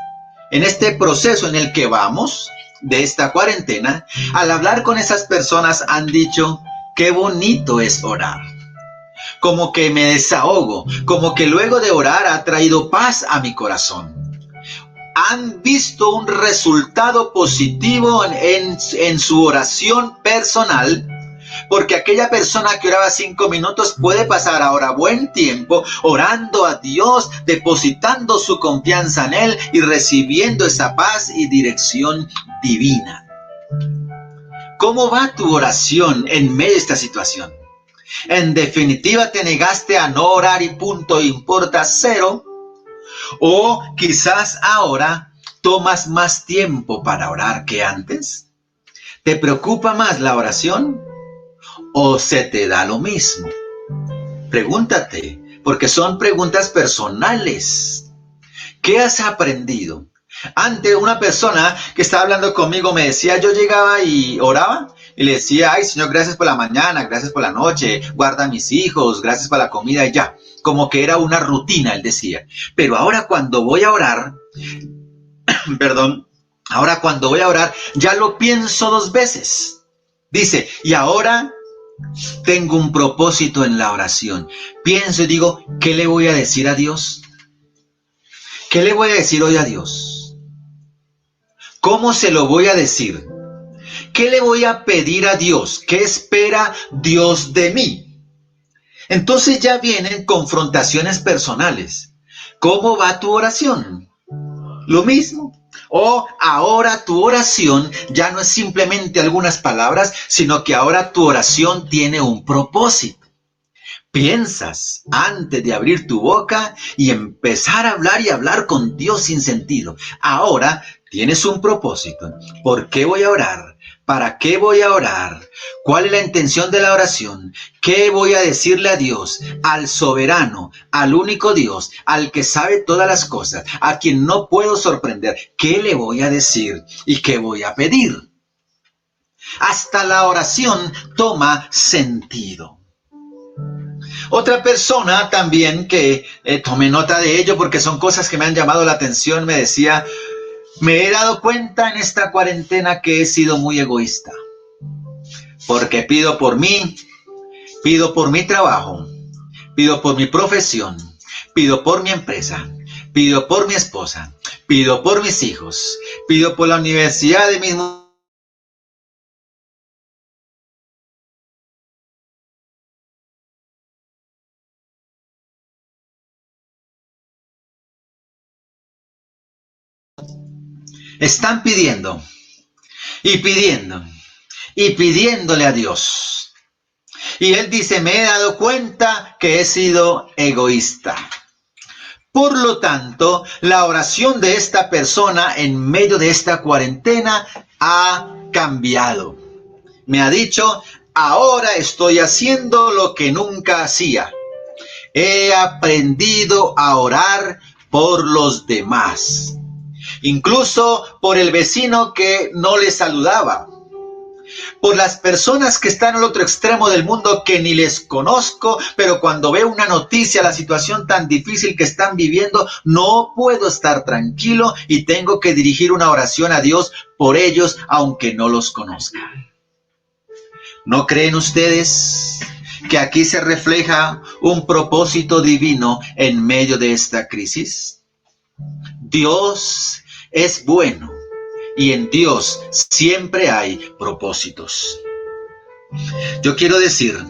en este proceso en el que vamos, de esta cuarentena, al hablar con esas personas han dicho, qué bonito es orar. como que me desahogo, como que luego de orar ha traído paz a mi corazón. Han visto un resultado positivo en su oración personal, porque aquella persona que oraba 5 minutos puede pasar ahora buen tiempo orando a Dios, depositando su confianza en Él y recibiendo esa paz y dirección divina. ¿Cómo va tu oración en medio de esta situación? En definitiva, ¿te negaste a no orar y punto importa cero? ¿O quizás ahora tomas más tiempo para orar que antes? ¿Te preocupa más la oración o se te da lo mismo? Pregúntate, porque son preguntas personales. ¿Qué has aprendido? Antes, una persona que estaba hablando conmigo me decía, yo llegaba y oraba y le decía, ay Señor, gracias por la mañana, gracias por la noche, guarda a mis hijos, gracias por la comida y ya. Como que era una rutina, él decía. Pero ahora cuando voy a orar, ahora cuando voy a orar, ya lo pienso 2 veces. Dice, y ahora tengo un propósito en la oración. Pienso y digo, ¿qué le voy a decir a Dios? ¿Qué le voy a decir hoy a Dios? ¿Cómo se lo voy a decir? ¿Qué le voy a pedir a Dios? ¿Qué espera Dios de mí? Entonces ya vienen confrontaciones personales. ¿Cómo va tu oración? Lo mismo. O ahora tu oración ya no es simplemente algunas palabras, sino que ahora tu oración tiene un propósito. Piensas antes de abrir tu boca y empezar a hablar y hablar con Dios sin sentido. Ahora tienes un propósito. ¿Por qué voy a orar? ¿Para qué voy a orar? ¿Cuál es la intención de la oración? ¿Qué voy a decirle a Dios? Al soberano, al único Dios, al que sabe todas las cosas, a quien no puedo sorprender. ¿Qué le voy a decir y qué voy a pedir? Hasta la oración toma sentido. Otra persona también que tomé nota de ello porque son cosas que me han llamado la atención, me decía, me he dado cuenta en esta cuarentena que he sido muy egoísta, porque pido por mí, pido por mi trabajo, pido por mi profesión, pido por mi empresa, pido por mi esposa, pido por mis hijos, pido por la universidad de mis están pidiendo y pidiendo y pidiéndole a Dios. Y él dice, me he dado cuenta que he sido egoísta. Por lo tanto, la oración de esta persona en medio de esta cuarentena ha cambiado. Me ha dicho, ahora estoy haciendo lo que nunca hacía. He aprendido a orar por los demás. Incluso por el vecino que no le saludaba, por las personas que están al otro extremo del mundo que ni les conozco, pero cuando veo una noticia, la situación tan difícil que están viviendo, no puedo estar tranquilo y tengo que dirigir una oración a Dios por ellos, aunque no los conozca. ¿No creen ustedes que aquí se refleja un propósito divino en medio de esta crisis? Dios es bueno y en Dios siempre hay propósitos. Yo quiero decir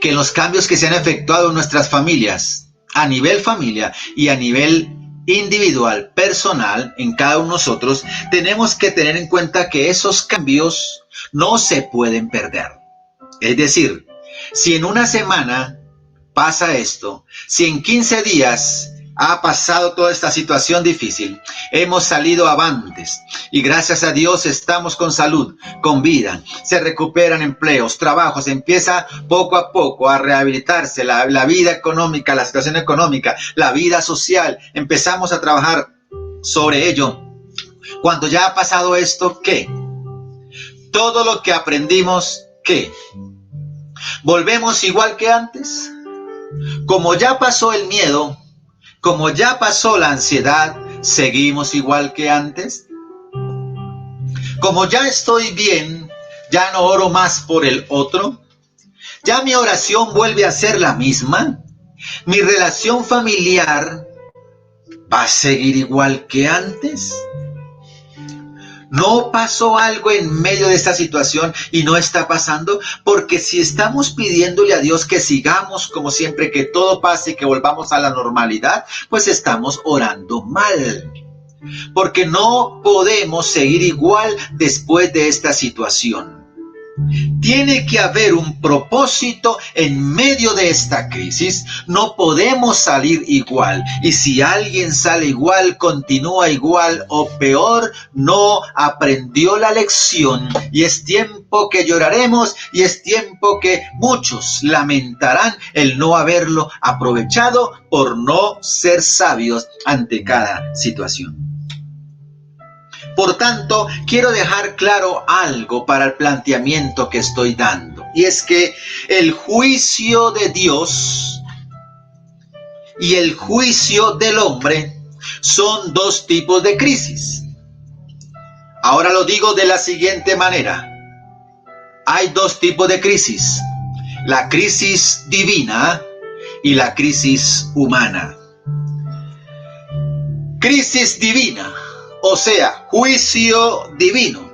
que los cambios que se han efectuado en nuestras familias, a nivel familia y a nivel individual, personal, en cada uno de nosotros, tenemos que tener en cuenta que esos cambios no se pueden perder. Es decir, si en una semana pasa esto, si en 15 días ha pasado toda esta situación difícil, hemos salido avantes y gracias a Dios estamos con salud, con vida, se recuperan empleos, trabajos, empieza poco a poco a rehabilitarse la vida económica, la situación económica, la vida social, empezamos a trabajar sobre ello. Cuando ya ha pasado esto, ¿qué? Todo lo que aprendimos, ¿qué? ¿Volvemos igual que antes? Como ya pasó el miedo, como ya pasó la ansiedad, ¿seguimos igual que antes? Como ya estoy bien, ¿ya no oro más por el otro? ¿Ya mi oración vuelve a ser la misma? ¿Mi relación familiar va a seguir igual que antes? ¿No pasó algo en medio de esta situación y no está pasando? Porque si estamos pidiéndole a Dios que sigamos como siempre, que todo pase y que volvamos a la normalidad, pues estamos orando mal. Porque no podemos seguir igual después de esta situación. Tiene que haber un propósito en medio de esta crisis. No podemos salir igual. Y si alguien sale igual, continúa igual o peor, no aprendió la lección. Y es tiempo que lloraremos y es tiempo que muchos lamentarán el no haberlo aprovechado por no ser sabios ante cada situación. Por tanto, quiero dejar claro algo para el planteamiento que estoy dando. Y es que el juicio de Dios y el juicio del hombre son dos tipos de crisis. Ahora lo digo de la siguiente manera. Hay dos tipos de crisis. La crisis divina y la crisis humana. Crisis divina. O sea, juicio divino.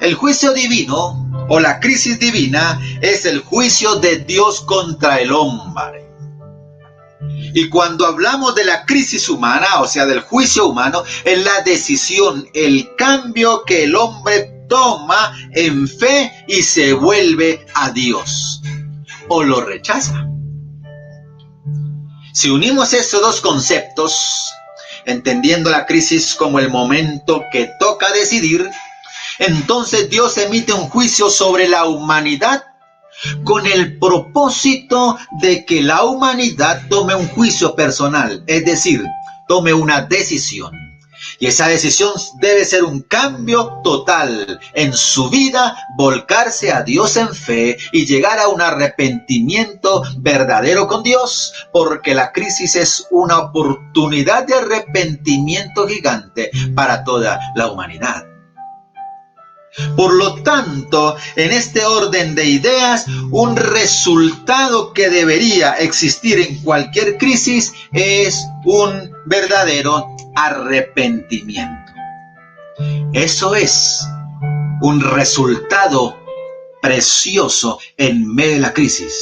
El juicio divino o la crisis divina es el juicio de Dios contra el hombre. Y cuando hablamos de la crisis humana, o sea, del juicio humano, es la decisión, el cambio que el hombre toma en fe y se vuelve a Dios o lo rechaza. Si unimos estos dos conceptos, entendiendo la crisis como el momento que toca decidir, entonces Dios emite un juicio sobre la humanidad con el propósito de que la humanidad tome un juicio personal, es decir, tome una decisión. Y esa decisión debe ser un cambio total en su vida, volcarse a Dios en fe y llegar a un arrepentimiento verdadero con Dios, porque la crisis es una oportunidad de arrepentimiento gigante para toda la humanidad. Por lo tanto, en este orden de ideas, un resultado que debería existir en cualquier crisis es un verdadero arrepentimiento. Eso es un resultado precioso en medio de la crisis,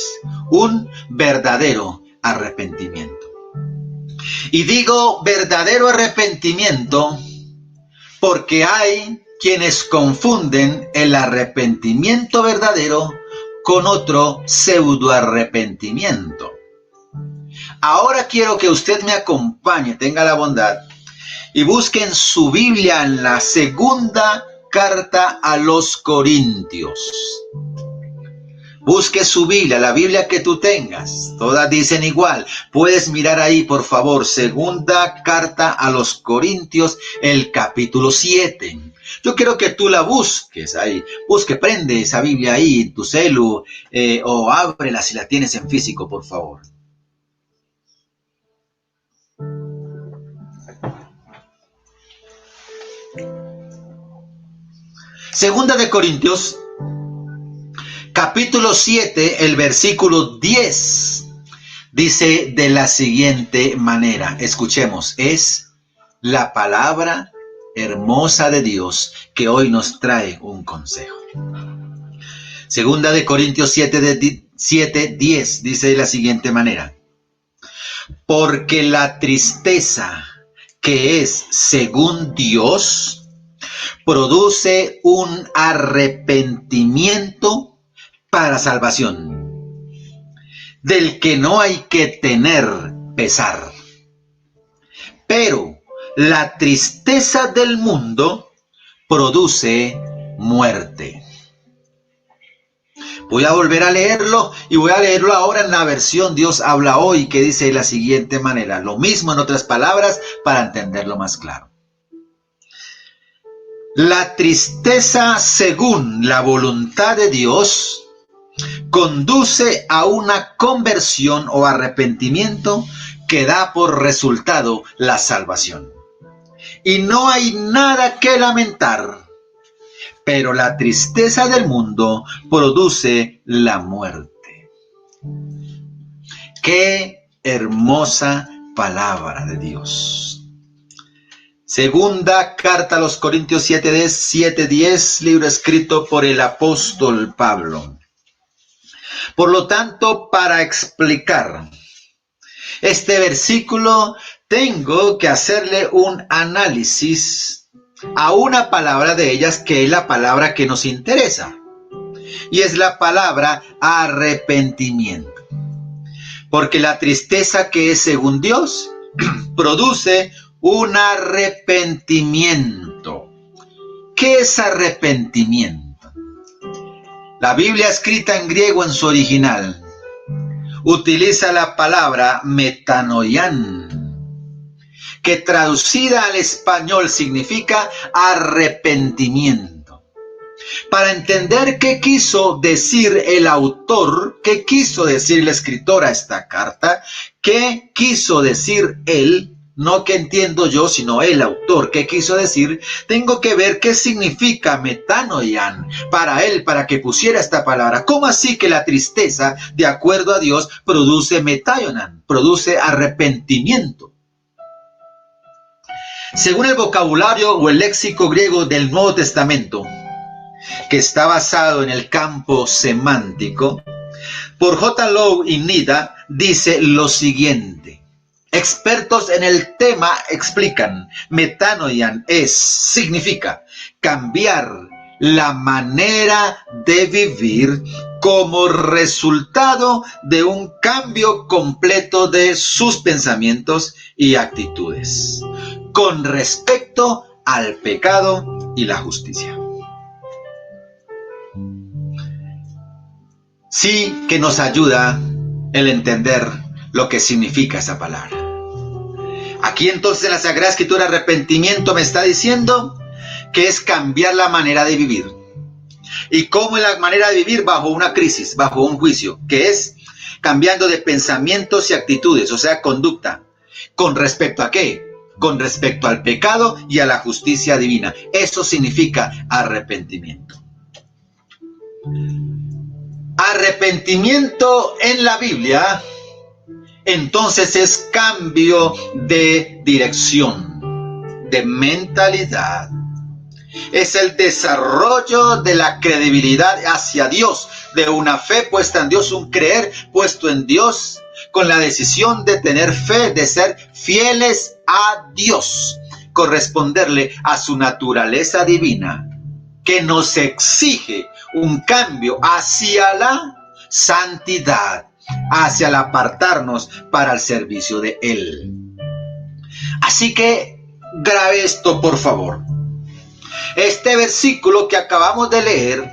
un verdadero arrepentimiento. Y digo verdadero arrepentimiento porque hay quienes confunden el arrepentimiento verdadero con otro pseudo arrepentimiento. Ahora quiero que usted me acompañe, tenga la bondad, y busque en su Biblia en la segunda carta a los Corintios. Busque su Biblia, la Biblia que tú tengas. Todas dicen igual. Puedes mirar ahí, por favor, segunda carta a los Corintios, el capítulo 7. Yo quiero que tú la busques ahí. Prende esa Biblia ahí en tu celu o ábrela si la tienes en físico, por favor. Segunda de Corintios, capítulo 7, el versículo 10, dice de la siguiente manera. Escuchemos, es la palabra hermosa de Dios que hoy nos trae un consejo. Segunda de Corintios 7, 10 dice de la siguiente manera. Porque la tristeza que es según Dios produce un arrepentimiento para salvación, del que no hay que tener pesar. Pero la tristeza del mundo produce muerte. Voy a volver a leerlo y voy a leerlo ahora en la versión Dios habla hoy, que dice de la siguiente manera. Lo mismo en otras palabras para entenderlo más claro. La tristeza según la voluntad de Dios conduce a una conversión o arrepentimiento que da por resultado la salvación. Y no hay nada que lamentar pero la tristeza del mundo produce la muerte. ¡Qué hermosa palabra de Dios! Segunda carta a los Corintios 7:10, libro escrito por el apóstol Pablo. Por lo tanto, para explicar este versículo, tengo que hacerle un análisis a una palabra de ellas, que es la palabra que nos interesa, y es la palabra arrepentimiento. Porque la tristeza que es según Dios produce un arrepentimiento. ¿Qué es arrepentimiento? La Biblia escrita en griego en su original utiliza la palabra metanoian, que traducida al español significa arrepentimiento. Para entender qué quiso decir el autor, qué quiso decir el escritor a esta carta, qué quiso decir él, no que entiendo yo, sino el autor, qué quiso decir, tengo que ver qué significa metanoian para él, para que pusiera esta palabra. ¿Cómo así que la tristeza, de acuerdo a Dios, produce metanoian, produce arrepentimiento? Según el vocabulario o el léxico griego del Nuevo Testamento, que está basado en el campo semántico, por J. Lowe y Nida, dice lo siguiente. Expertos en el tema explican, metanoian significa cambiar la manera de vivir como resultado de un cambio completo de sus pensamientos y actitudes con respecto al pecado y la justicia. Sí que nos ayuda el entender lo que significa esa palabra. Aquí entonces la Sagrada Escritura, arrepentimiento, me está diciendo que es cambiar la manera de vivir. ¿Y cómo es la manera de vivir? Bajo una crisis, bajo un juicio, que es cambiando de pensamientos y actitudes, o sea, conducta. ¿Con respecto a qué? Con respecto al pecado y a la justicia divina. Eso significa arrepentimiento. Arrepentimiento en la Biblia, entonces, es cambio de dirección, de mentalidad. Es el desarrollo de la credibilidad hacia Dios, de una fe puesta en Dios, un creer puesto en Dios, con la decisión de tener fe, de ser fieles a Dios, corresponderle a su naturaleza divina, que nos exige un cambio hacia la santidad, hacia el apartarnos para el servicio de Él. Así que grabe esto, por favor. Este versículo que acabamos de leer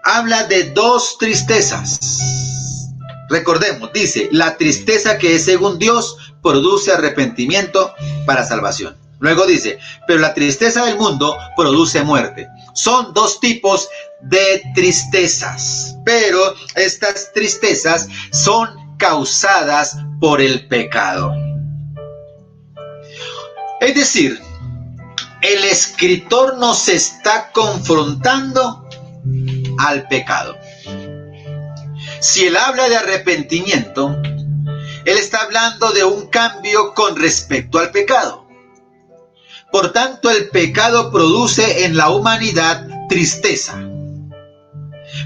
habla de dos tristezas. Recordemos, dice, la tristeza que es según Dios produce arrepentimiento para salvación. Luego dice, pero la tristeza del mundo produce muerte. Son dos tipos de tristezas, pero estas tristezas son causadas por el pecado. Es decir, el escritor nos está confrontando al pecado. Si él habla de arrepentimiento, él está hablando de un cambio con respecto al pecado. Por tanto, el pecado produce en la humanidad tristeza.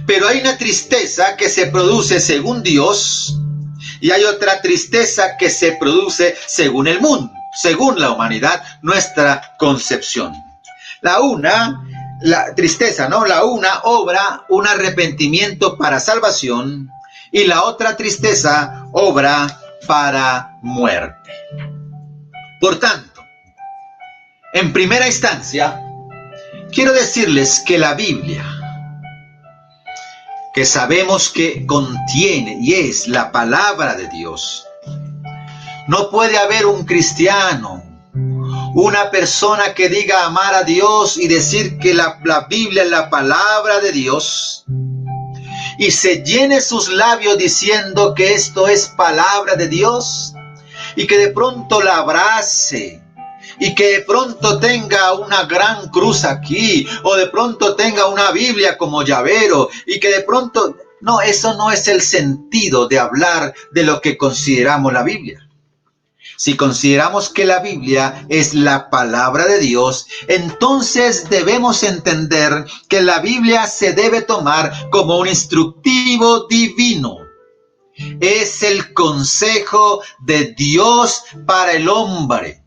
Pero hay una tristeza que se produce según Dios y hay otra tristeza que se produce según el mundo, según la humanidad, nuestra concepción. La tristeza, ¿no? La una obra un arrepentimiento para salvación y la otra tristeza obra para muerte. Por tanto, en primera instancia, quiero decirles que la Biblia, que sabemos que contiene y es la palabra de Dios, no puede haber un cristiano, una persona que diga amar a Dios y decir que la Biblia es la palabra de Dios y se llene sus labios diciendo que esto es palabra de Dios y que de pronto la abrace y que de pronto tenga una gran cruz aquí, o de pronto tenga una Biblia como llavero, y que de pronto... No, eso no es el sentido de hablar de lo que consideramos la Biblia. Si consideramos que la Biblia es la palabra de Dios, entonces debemos entender que la Biblia se debe tomar como un instructivo divino. Es el consejo de Dios para el hombre.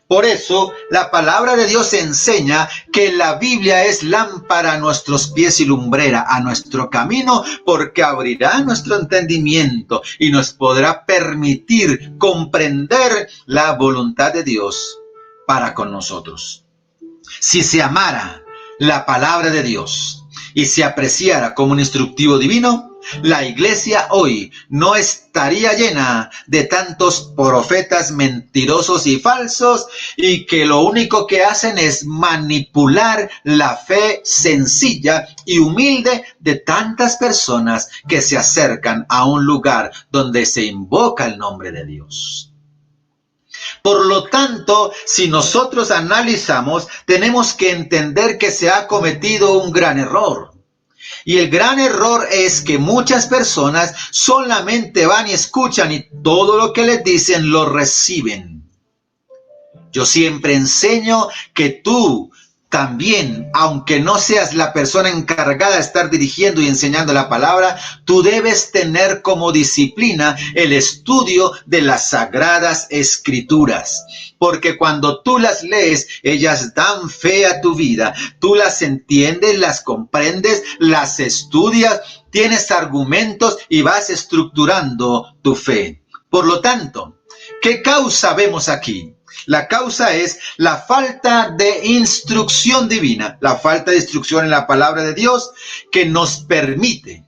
Por eso, la palabra de Dios enseña que la Biblia es lámpara a nuestros pies y lumbrera a nuestro camino, porque abrirá nuestro entendimiento y nos podrá permitir comprender la voluntad de Dios para con nosotros. Si se amara la palabra de Dios y se apreciara como un instructivo divino, la iglesia hoy no estaría llena de tantos profetas mentirosos y falsos y que lo único que hacen es manipular la fe sencilla y humilde de tantas personas que se acercan a un lugar donde se invoca el nombre de Dios. Por lo tanto, si nosotros analizamos, tenemos que entender que se ha cometido un gran error. Y el gran error es que muchas personas solamente van y escuchan y todo lo que les dicen lo reciben. Yo siempre enseño que tú también, aunque no seas la persona encargada de estar dirigiendo y enseñando la palabra, tú debes tener como disciplina el estudio de las Sagradas Escrituras. Porque cuando tú las lees, ellas dan fe a tu vida. Tú las entiendes, las comprendes, las estudias, tienes argumentos y vas estructurando tu fe. Por lo tanto, ¿qué causa vemos aquí? La causa es la falta de instrucción divina, la falta de instrucción en la palabra de Dios que nos permite,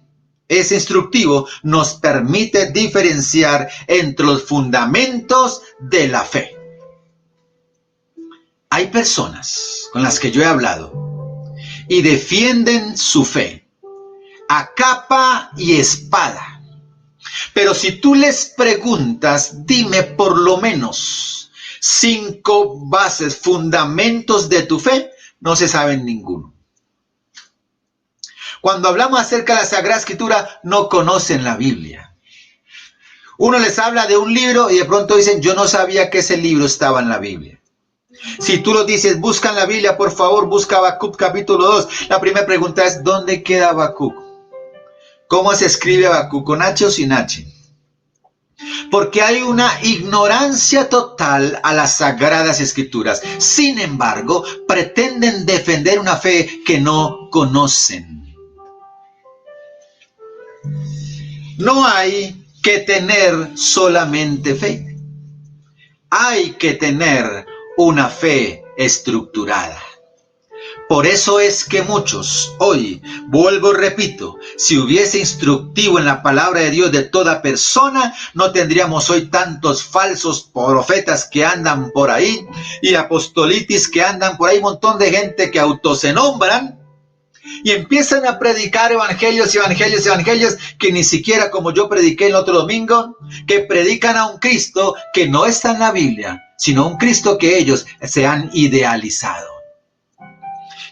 ese instructivo nos permite diferenciar entre los fundamentos de la fe. Hay personas con las que yo he hablado y defienden su fe a capa y espada. Pero si tú les preguntas, dime por lo menos 5 bases, fundamentos de tu fe, no se saben ninguno. Cuando hablamos acerca de la Sagrada Escritura, no conocen la Biblia. Uno les habla de un libro y de pronto dicen, yo no sabía que ese libro estaba en la Biblia. Si tú lo dices, busca en la Biblia, por favor, busca Habacuc capítulo 2. La primera pregunta es, ¿dónde queda Habacuc? ¿Cómo se escribe Habacuc? ¿Con H o sin H? Porque hay una ignorancia total a las Sagradas Escrituras. Sin embargo, pretenden defender una fe que no conocen. No hay que tener solamente fe. Hay que tener una fe estructurada. Por eso es que muchos, hoy, vuelvo y repito, si hubiese instructivo en la palabra de Dios de toda persona, no tendríamos hoy tantos falsos profetas que andan por ahí y apostolitis que andan por ahí, un montón de gente que se nombran y empiezan a predicar evangelios que ni siquiera, como yo prediqué el otro domingo, que predican a un Cristo que no está en la Biblia, sino un Cristo que ellos se han idealizado.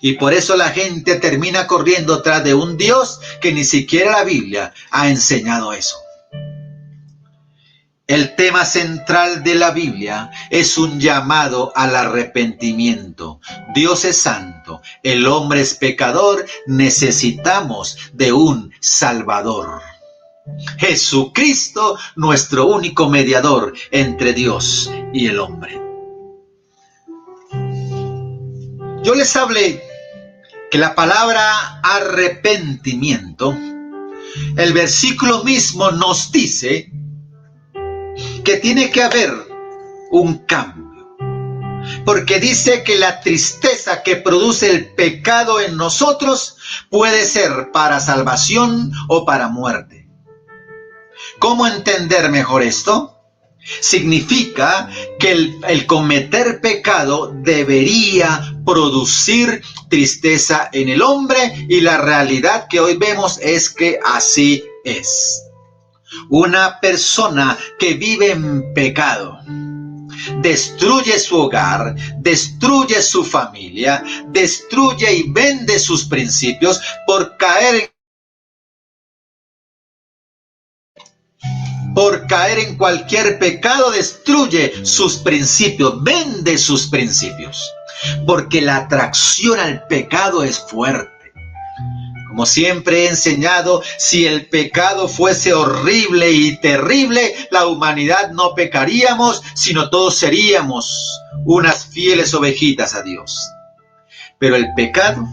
Y por eso la gente termina corriendo tras de un Dios que ni siquiera la Biblia ha enseñado eso. El tema central de la Biblia es un llamado al arrepentimiento. Dios es santo, el hombre es pecador, necesitamos de un Salvador. Jesucristo, nuestro único mediador entre Dios y el hombre. Yo les hablé que la palabra arrepentimiento, el versículo mismo nos dice que tiene que haber un cambio, porque dice que la tristeza que produce el pecado en nosotros puede ser para salvación o para muerte. ¿Cómo entender mejor esto? Significa que el cometer pecado debería producir tristeza en el hombre y la realidad que hoy vemos es que así es. Una persona que vive en pecado, destruye su hogar, destruye su familia, destruye y vende sus principios por caer en cualquier pecado, destruye sus principios, vende sus principios, porque la atracción al pecado es fuerte. Como siempre he enseñado, si el pecado fuese horrible y terrible, la humanidad no pecaríamos, sino todos seríamos unas fieles ovejitas a Dios. Pero el pecado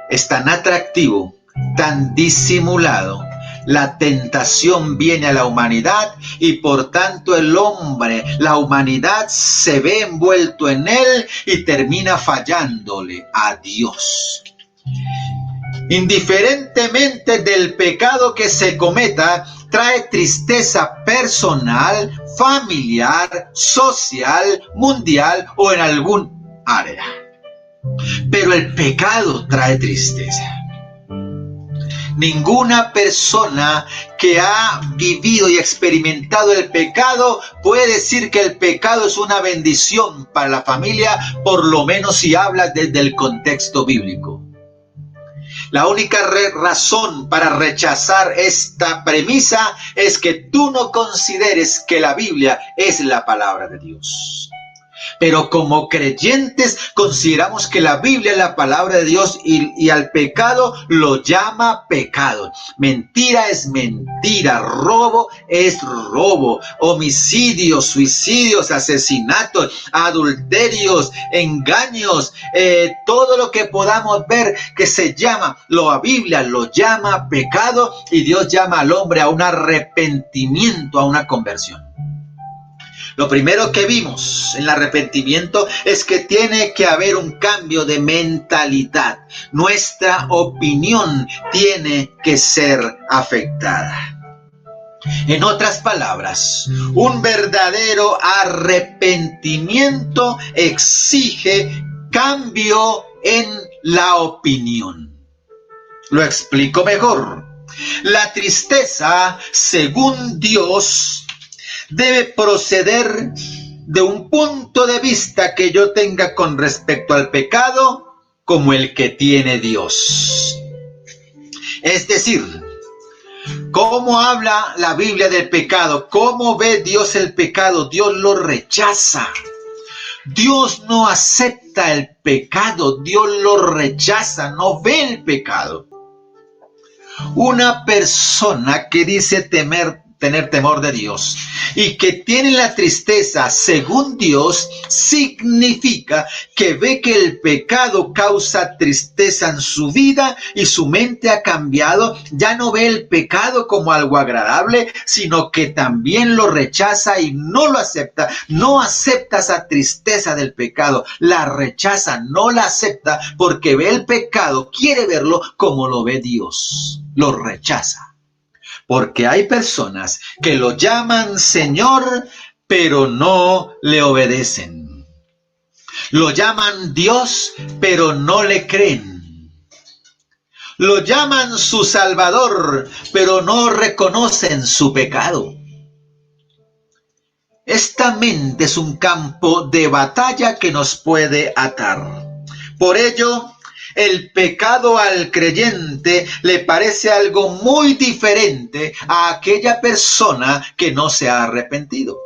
es tan atractivo, tan disimulado. La tentación viene a la humanidad y por tanto el hombre, la humanidad se ve envuelto en él y termina fallándole a Dios. Indiferentemente del pecado que se cometa, trae tristeza personal, familiar, social, mundial o en algún área. Pero el pecado trae tristeza. Ninguna persona que ha vivido y experimentado el pecado puede decir que el pecado es una bendición para la familia, por lo menos si hablas desde el contexto bíblico. La única razón para rechazar esta premisa es que tú no consideres que la Biblia es la palabra de Dios. Pero como creyentes consideramos que la Biblia es la palabra de Dios y al pecado lo llama pecado. Mentira es mentira, robo es robo, homicidios, suicidios, asesinatos, adulterios, engaños, todo lo que podamos ver que se llama, la Biblia lo llama pecado y Dios llama al hombre a un arrepentimiento, a una conversión. Lo primero que vimos en el arrepentimiento es que tiene que haber un cambio de mentalidad. Nuestra opinión tiene que ser afectada. En otras palabras, un verdadero arrepentimiento exige cambio en la opinión. Lo explico mejor. La tristeza, según Dios, debe proceder de un punto de vista que yo tenga con respecto al pecado como el que tiene Dios. Es decir, ¿cómo habla la Biblia del pecado? ¿Cómo ve Dios el pecado? Dios lo rechaza. Dios no acepta el pecado, Dios lo rechaza, no ve el pecado. Una persona que dice tener temor de Dios y que tiene la tristeza según Dios, significa que ve que el pecado causa tristeza en su vida y su mente ha cambiado. Ya no ve el pecado como algo agradable, sino que también lo rechaza y no lo acepta. No acepta esa tristeza del pecado, la rechaza, no la acepta porque ve el pecado, quiere verlo como lo ve Dios, lo rechaza. Porque hay personas que lo llaman Señor, pero no le obedecen. Lo llaman Dios, pero no le creen. Lo llaman su Salvador, pero no reconocen su pecado. Esta mente es un campo de batalla que nos puede atar. Por ello, el pecado al creyente le parece algo muy diferente a aquella persona que no se ha arrepentido.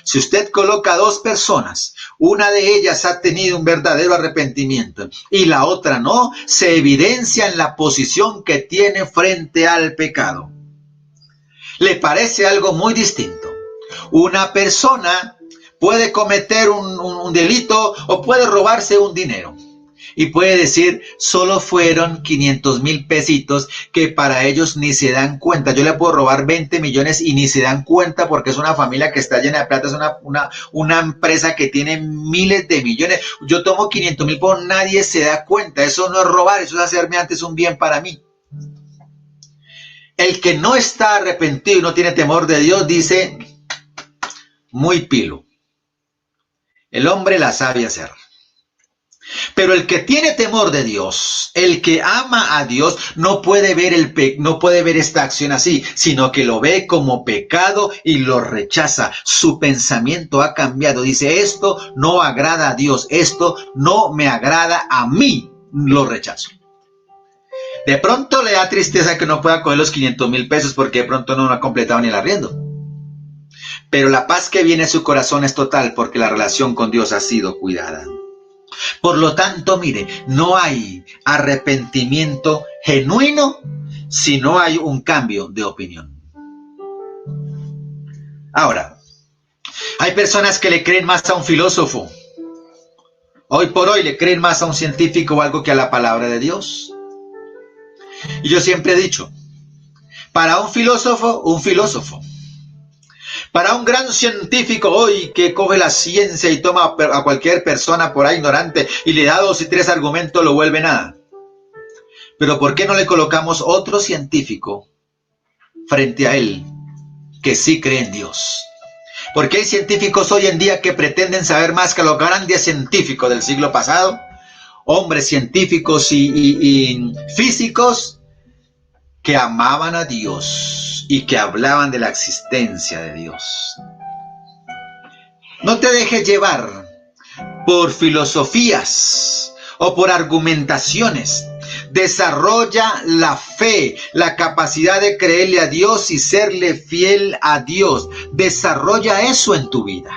Si usted coloca a dos personas, una de ellas ha tenido un verdadero arrepentimiento y la otra no, se evidencia en la posición que tiene frente al pecado. Le parece algo muy distinto. Una persona puede cometer un delito o puede robarse un dinero. Y puede decir, solo fueron 500,000 pesitos que para ellos ni se dan cuenta. Yo le puedo robar 20 millones y ni se dan cuenta porque es una familia que está llena de plata, es una empresa que tiene miles de millones. Yo tomo 500,000, pero nadie se da cuenta. Eso no es robar, eso es hacerme antes un bien para mí. El que no está arrepentido y no tiene temor de Dios dice, muy pilo. El hombre la sabe hacer. Pero el que tiene temor de Dios, el que ama a Dios, no puede ver esta acción así, sino que lo ve como pecado y lo rechaza. Su pensamiento ha cambiado. Dice, esto no agrada a Dios, esto no me agrada a mí, lo rechazo. De pronto le da tristeza que no pueda coger los 500,000 pesos porque de pronto no ha completado ni el arriendo. Pero la paz que viene a su corazón es total porque la relación con Dios ha sido cuidada. Por lo tanto, mire, no hay arrepentimiento genuino si no hay un cambio de opinión. Ahora, hay personas que le creen más a un filósofo. Hoy por hoy le creen más a un científico o algo que a la palabra de Dios. Y yo siempre he dicho, para un filósofo, un filósofo. Para un gran científico hoy que coge la ciencia y toma a cualquier persona por ahí ignorante y le da 2 y 3 argumentos, lo vuelve nada. Pero ¿por qué no le colocamos otro científico frente a él que sí cree en Dios? Porque hay científicos hoy en día que pretenden saber más que los grandes científicos del siglo pasado, hombres científicos y físicos que amaban a Dios y que hablaban de la existencia de Dios. No te dejes llevar por filosofías o por argumentaciones. Desarrolla la fe, la capacidad de creerle a Dios y serle fiel a Dios. Desarrolla eso en tu vida.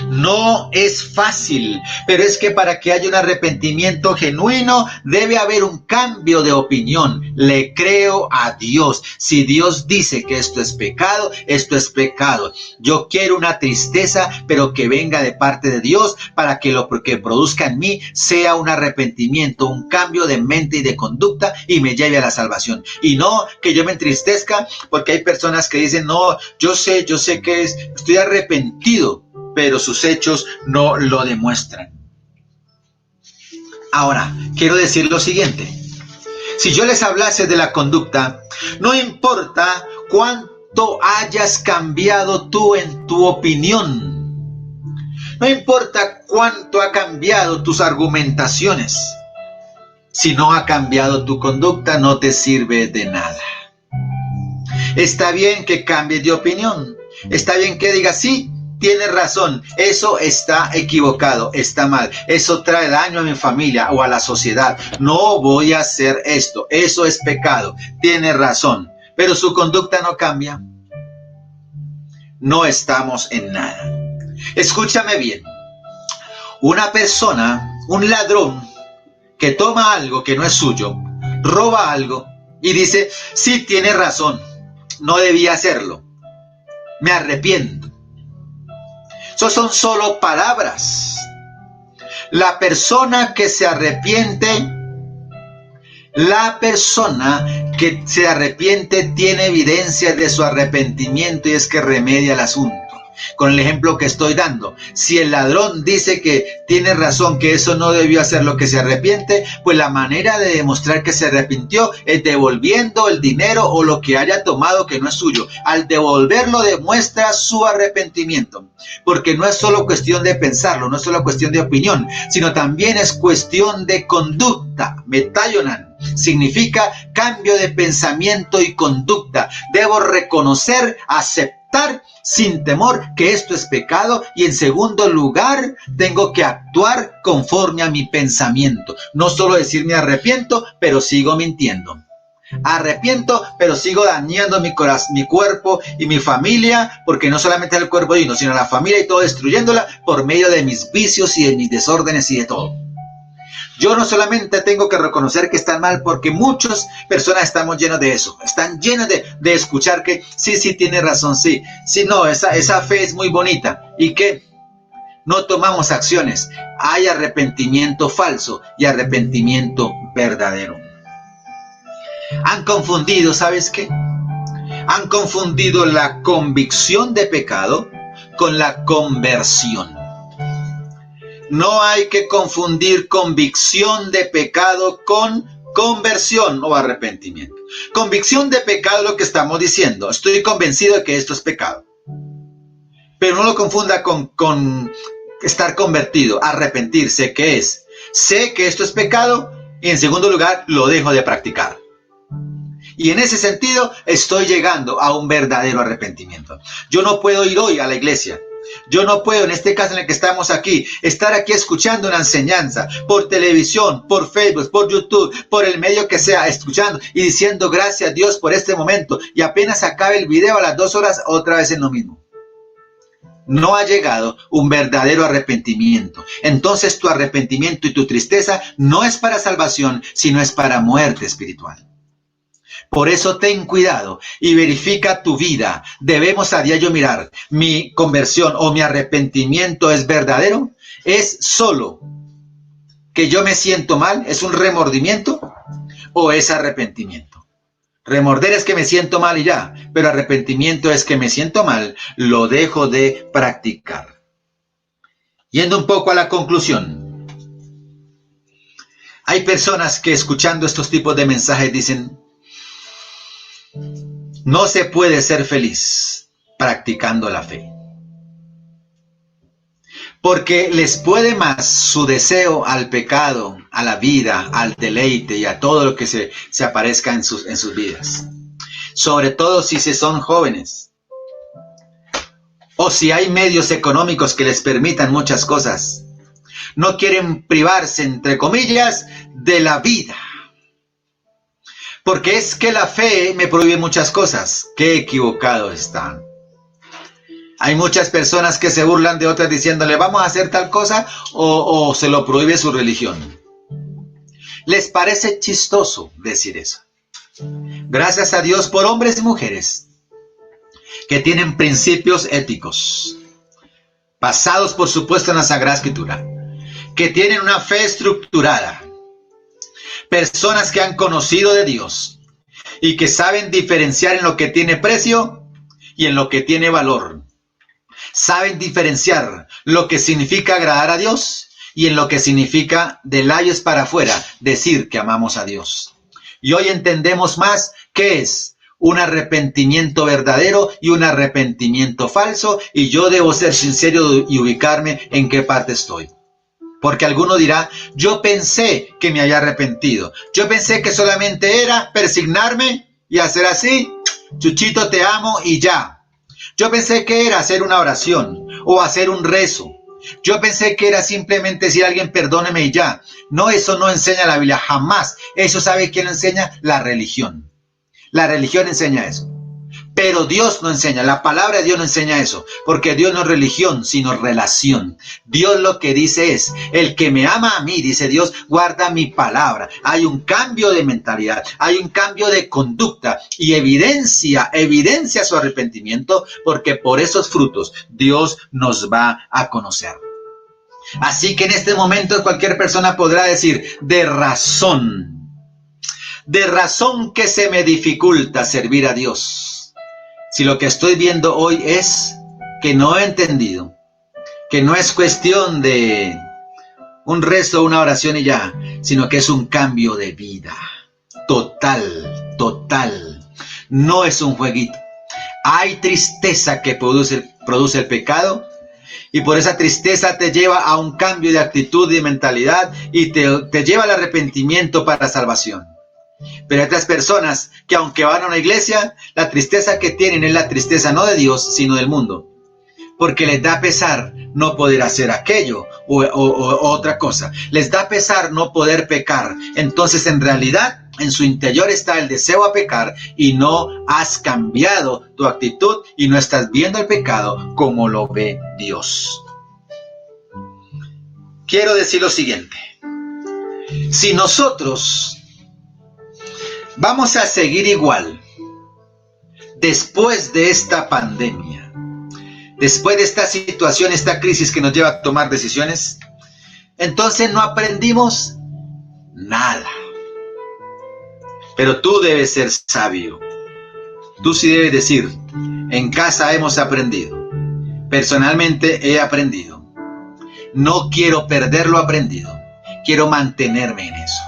No es fácil, pero es que para que haya un arrepentimiento genuino debe haber un cambio de opinión. Le creo a Dios. Si Dios dice que esto es pecado, esto es pecado. Yo quiero una tristeza, pero que venga de parte de Dios para que lo que produzca en mí sea un arrepentimiento, un cambio de mente y de conducta y me lleve a la salvación. Y no que yo me entristezca porque hay personas que dicen, no, yo sé que estoy arrepentido, pero sus hechos no lo demuestran. Ahora, quiero decir lo siguiente. Si yo les hablase de la conducta, no importa cuánto hayas cambiado tú en tu opinión. No importa cuánto ha cambiado tus argumentaciones. Si no ha cambiado tu conducta, no te sirve de nada. Está bien que cambies de opinión. Está bien que digas, sí, tienes razón, eso está equivocado, está mal, eso trae daño a mi familia o a la sociedad, no voy a hacer esto, eso es pecado, tiene razón, pero su conducta no cambia. No estamos en nada. Escúchame bien, una persona, un ladrón que toma algo que no es suyo, roba algo y dice, sí, tiene razón, no debía hacerlo, me arrepiento. Eso son solo palabras. La persona que se arrepiente tiene evidencia de su arrepentimiento y es que remedia el asunto. Con el ejemplo que estoy dando, si el ladrón dice que tiene razón, que eso no debió hacer, lo que se arrepiente, pues la manera de demostrar que se arrepintió es devolviendo el dinero o lo que haya tomado que no es suyo. Al devolverlo demuestra su arrepentimiento, porque no es solo cuestión de pensarlo, no es solo cuestión de opinión, sino también es cuestión de conducta. Metayonan significa cambio de pensamiento y conducta. Debo reconocer, aceptar sin temor que esto es pecado y en segundo lugar tengo que actuar conforme a mi pensamiento. No solo decir me arrepiento, pero sigo mintiendo. Arrepiento, pero sigo dañando mi cuerpo y mi familia, porque no solamente el cuerpo de uno, sino la familia y todo destruyéndola por medio de mis vicios y de mis desórdenes y de todo. Yo no solamente tengo que reconocer que están mal, porque muchas personas estamos llenos de eso. Están llenos de escuchar que sí, tiene razón, sí. Sí, no, esa fe es muy bonita. ¿Y qué? No tomamos acciones. Hay arrepentimiento falso y arrepentimiento verdadero. Han confundido, ¿sabes qué? Han confundido la convicción de pecado con la conversión. No hay que confundir convicción de pecado con conversión o arrepentimiento. Convicción de pecado es lo que estamos diciendo. Estoy convencido de que esto es pecado. Pero no lo confunda con estar convertido, arrepentirse, ¿qué es? Sé que esto es pecado y en segundo lugar lo dejo de practicar. Y en ese sentido estoy llegando a un verdadero arrepentimiento. Yo no puedo ir hoy a la iglesia. Yo no puedo, en este caso en el que estamos aquí, estar aquí escuchando una enseñanza por televisión, por Facebook, por YouTube, por el medio que sea, escuchando y diciendo gracias a Dios por este momento. Y apenas acabe el video a las 2 horas, otra vez en lo mismo. No ha llegado un verdadero arrepentimiento. Entonces tu arrepentimiento y tu tristeza no es para salvación, sino es para muerte espiritual. Por eso ten cuidado y verifica tu vida. Debemos a diario mirar, mi conversión o mi arrepentimiento es verdadero. ¿Es solo que yo me siento mal? ¿Es un remordimiento o es arrepentimiento? Remorder es que me siento mal y ya, pero arrepentimiento es que me siento mal, lo dejo de practicar. Yendo un poco a la conclusión. Hay personas que escuchando estos tipos de mensajes dicen, no se puede ser feliz practicando la fe. Porque les puede más su deseo al pecado, a la vida, al deleite y a todo lo que se aparezca en sus vidas. Sobre todo si se son jóvenes. O si hay medios económicos que les permitan muchas cosas. No quieren privarse, entre comillas, de la vida. Porque es que la fe me prohíbe muchas cosas. Qué equivocados están. Hay muchas personas que se burlan de otras diciéndole vamos a hacer tal cosa o se lo prohíbe su religión. Les parece chistoso decir eso. Gracias a Dios por hombres y mujeres que tienen principios éticos, basados por supuesto en la Sagrada Escritura, que tienen una fe estructurada. Personas que han conocido de Dios y que saben diferenciar en lo que tiene precio y en lo que tiene valor. Saben diferenciar lo que significa agradar a Dios y en lo que significa de labios para afuera decir que amamos a Dios. Y hoy entendemos más qué es un arrepentimiento verdadero y un arrepentimiento falso, y yo debo ser sincero y ubicarme en qué parte estoy. Porque alguno dirá, yo pensé que me había arrepentido. Yo pensé que solamente era persignarme y hacer así, Chuchito te amo y ya. Yo pensé que era hacer una oración o hacer un rezo. Yo pensé que era simplemente decir a alguien perdóneme y ya. No, eso no enseña la Biblia, jamás. Eso sabe quién enseña, la religión. La religión enseña eso. Pero Dios no enseña, la palabra de Dios no enseña eso, porque Dios no es religión, sino relación. Dios lo que dice es, el que me ama a mí, dice Dios, guarda mi palabra. Hay un cambio de mentalidad, hay un cambio de conducta y evidencia su arrepentimiento, porque por esos frutos Dios nos va a conocer. Así que en este momento cualquier persona podrá decir, de razón que se me dificulta servir a Dios. Si lo que estoy viendo hoy es que no he entendido, que no es cuestión de un rezo, una oración y ya, sino que es un cambio de vida. Total. No es un jueguito. Hay tristeza que produce el pecado y por esa tristeza te lleva a un cambio de actitud y de mentalidad y te lleva al arrepentimiento para salvación. Pero hay otras personas que aunque van a una iglesia, la tristeza que tienen es la tristeza no de Dios, sino del mundo. Porque les da pesar no poder hacer aquello o otra cosa. Les da pesar no poder pecar. Entonces en realidad en su interior está el deseo a pecar y no has cambiado tu actitud y no estás viendo el pecado como lo ve Dios. Quiero decir lo siguiente. Si nosotros vamos a seguir igual después de esta pandemia, después de esta situación, esta crisis que nos lleva a tomar decisiones, entonces no aprendimos nada. Pero tú debes ser sabio. Tú sí debes decir, en casa hemos aprendido. Personalmente he aprendido. No quiero perder lo aprendido. Quiero mantenerme en eso.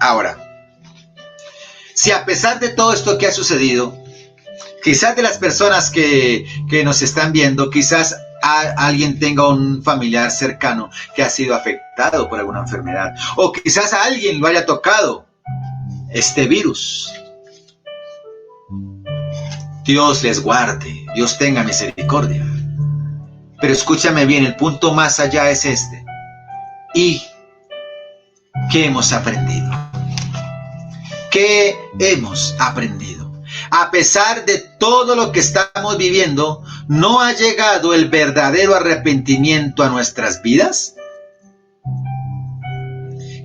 Ahora, si a pesar de todo esto que ha sucedido, quizás de las personas que nos están viendo, quizás alguien tenga un familiar cercano que ha sido afectado por alguna enfermedad, o quizás a alguien lo haya tocado este virus. Dios les guarde, Dios tenga misericordia. Pero escúchame bien, el punto más allá es este. ¿Y qué hemos aprendido? ¿Qué hemos aprendido? A pesar de todo lo que estamos viviendo, ¿no ha llegado el verdadero arrepentimiento a nuestras vidas?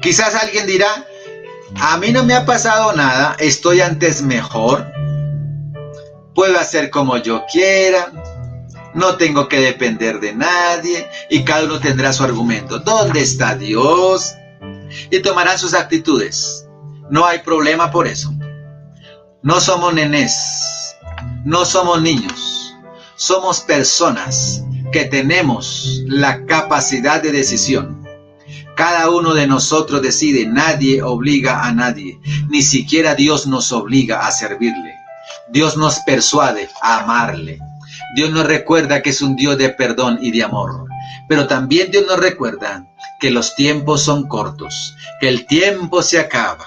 Quizás alguien dirá, a mí no me ha pasado nada, estoy antes mejor, puedo hacer como yo quiera, no tengo que depender de nadie, y cada uno tendrá su argumento. ¿Dónde está Dios? Y tomarán sus actitudes. No hay problema por eso. No somos nenés, no somos niños, somos personas que tenemos la capacidad de decisión. Cada uno de nosotros decide, nadie obliga a nadie, ni siquiera Dios nos obliga a servirle. Dios nos persuade a amarle. Dios nos recuerda que es un Dios de perdón y de amor, pero también Dios nos recuerda que los tiempos son cortos, que el tiempo se acaba,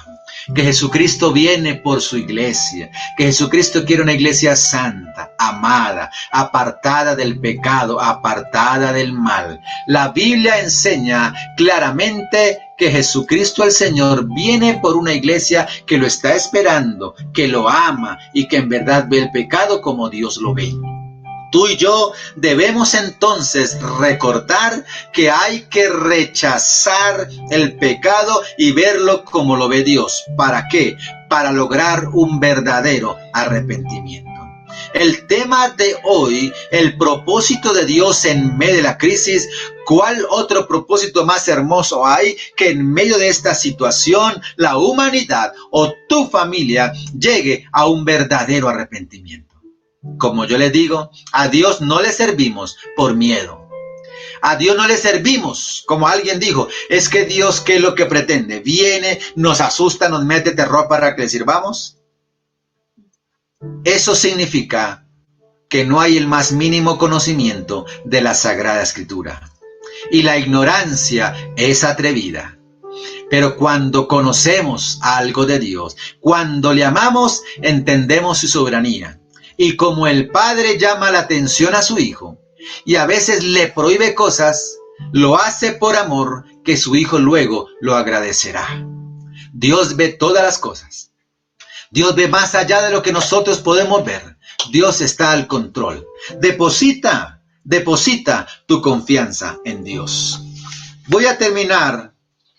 que Jesucristo viene por su iglesia, que Jesucristo quiere una iglesia santa, amada, apartada del pecado, apartada del mal. La Biblia enseña claramente que Jesucristo el Señor viene por una iglesia que lo está esperando, que lo ama y que en verdad ve el pecado como Dios lo ve. Tú y yo debemos entonces recordar que hay que rechazar el pecado y verlo como lo ve Dios. ¿Para qué? Para lograr un verdadero arrepentimiento. El tema de hoy, el propósito de Dios en medio de la crisis. ¿Cuál otro propósito más hermoso hay que en medio de esta situación la humanidad o tu familia llegue a un verdadero arrepentimiento? Como yo les digo, a Dios no le servimos por miedo. A Dios no le servimos, como alguien dijo, es que Dios, ¿qué es lo que pretende? Viene, nos asusta, nos mete terror para que le sirvamos. Eso significa que no hay el más mínimo conocimiento de la Sagrada Escritura. Y la ignorancia es atrevida. Pero cuando conocemos algo de Dios, cuando le amamos, entendemos su soberanía. Y como el padre llama la atención a su hijo y a veces le prohíbe cosas, lo hace por amor, que su hijo luego lo agradecerá. Dios ve todas las cosas. Dios ve más allá de lo que nosotros podemos ver. Dios está al control. Deposita tu confianza en Dios. Voy a terminar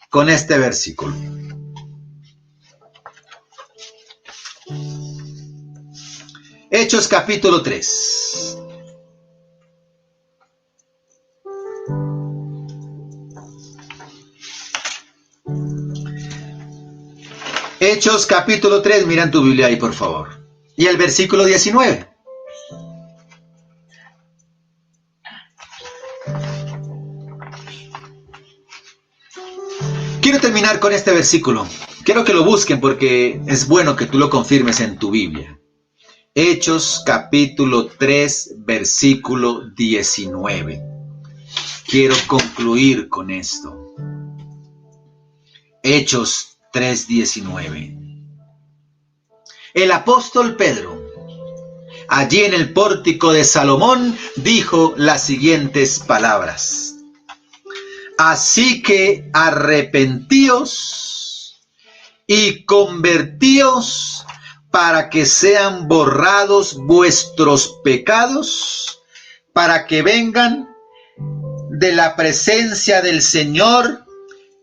con este versículo. Hechos capítulo 3. Hechos capítulo 3, mira en tu Biblia ahí por favor. Y el versículo 19. Quiero terminar con este versículo. Quiero que lo busquen porque es bueno que tú lo confirmes en tu Biblia. Hechos capítulo 3, versículo 19. Quiero concluir con esto. Hechos 3, 19. El apóstol Pedro, allí en el pórtico de Salomón, dijo las siguientes palabras. Así que arrepentíos y convertíos para que sean borrados vuestros pecados, para que vengan de la presencia del Señor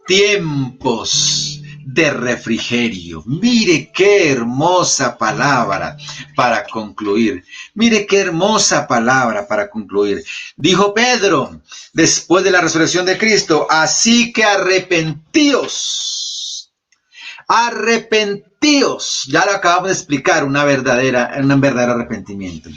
tiempos de refrigerio. Mire qué hermosa palabra para concluir. Mire qué hermosa palabra para concluir. Dijo Pedro, después de la resurrección de Cristo, así que arrepentíos. Arrepentíos. Ya lo acabamos de explicar, un verdadero arrepentimiento.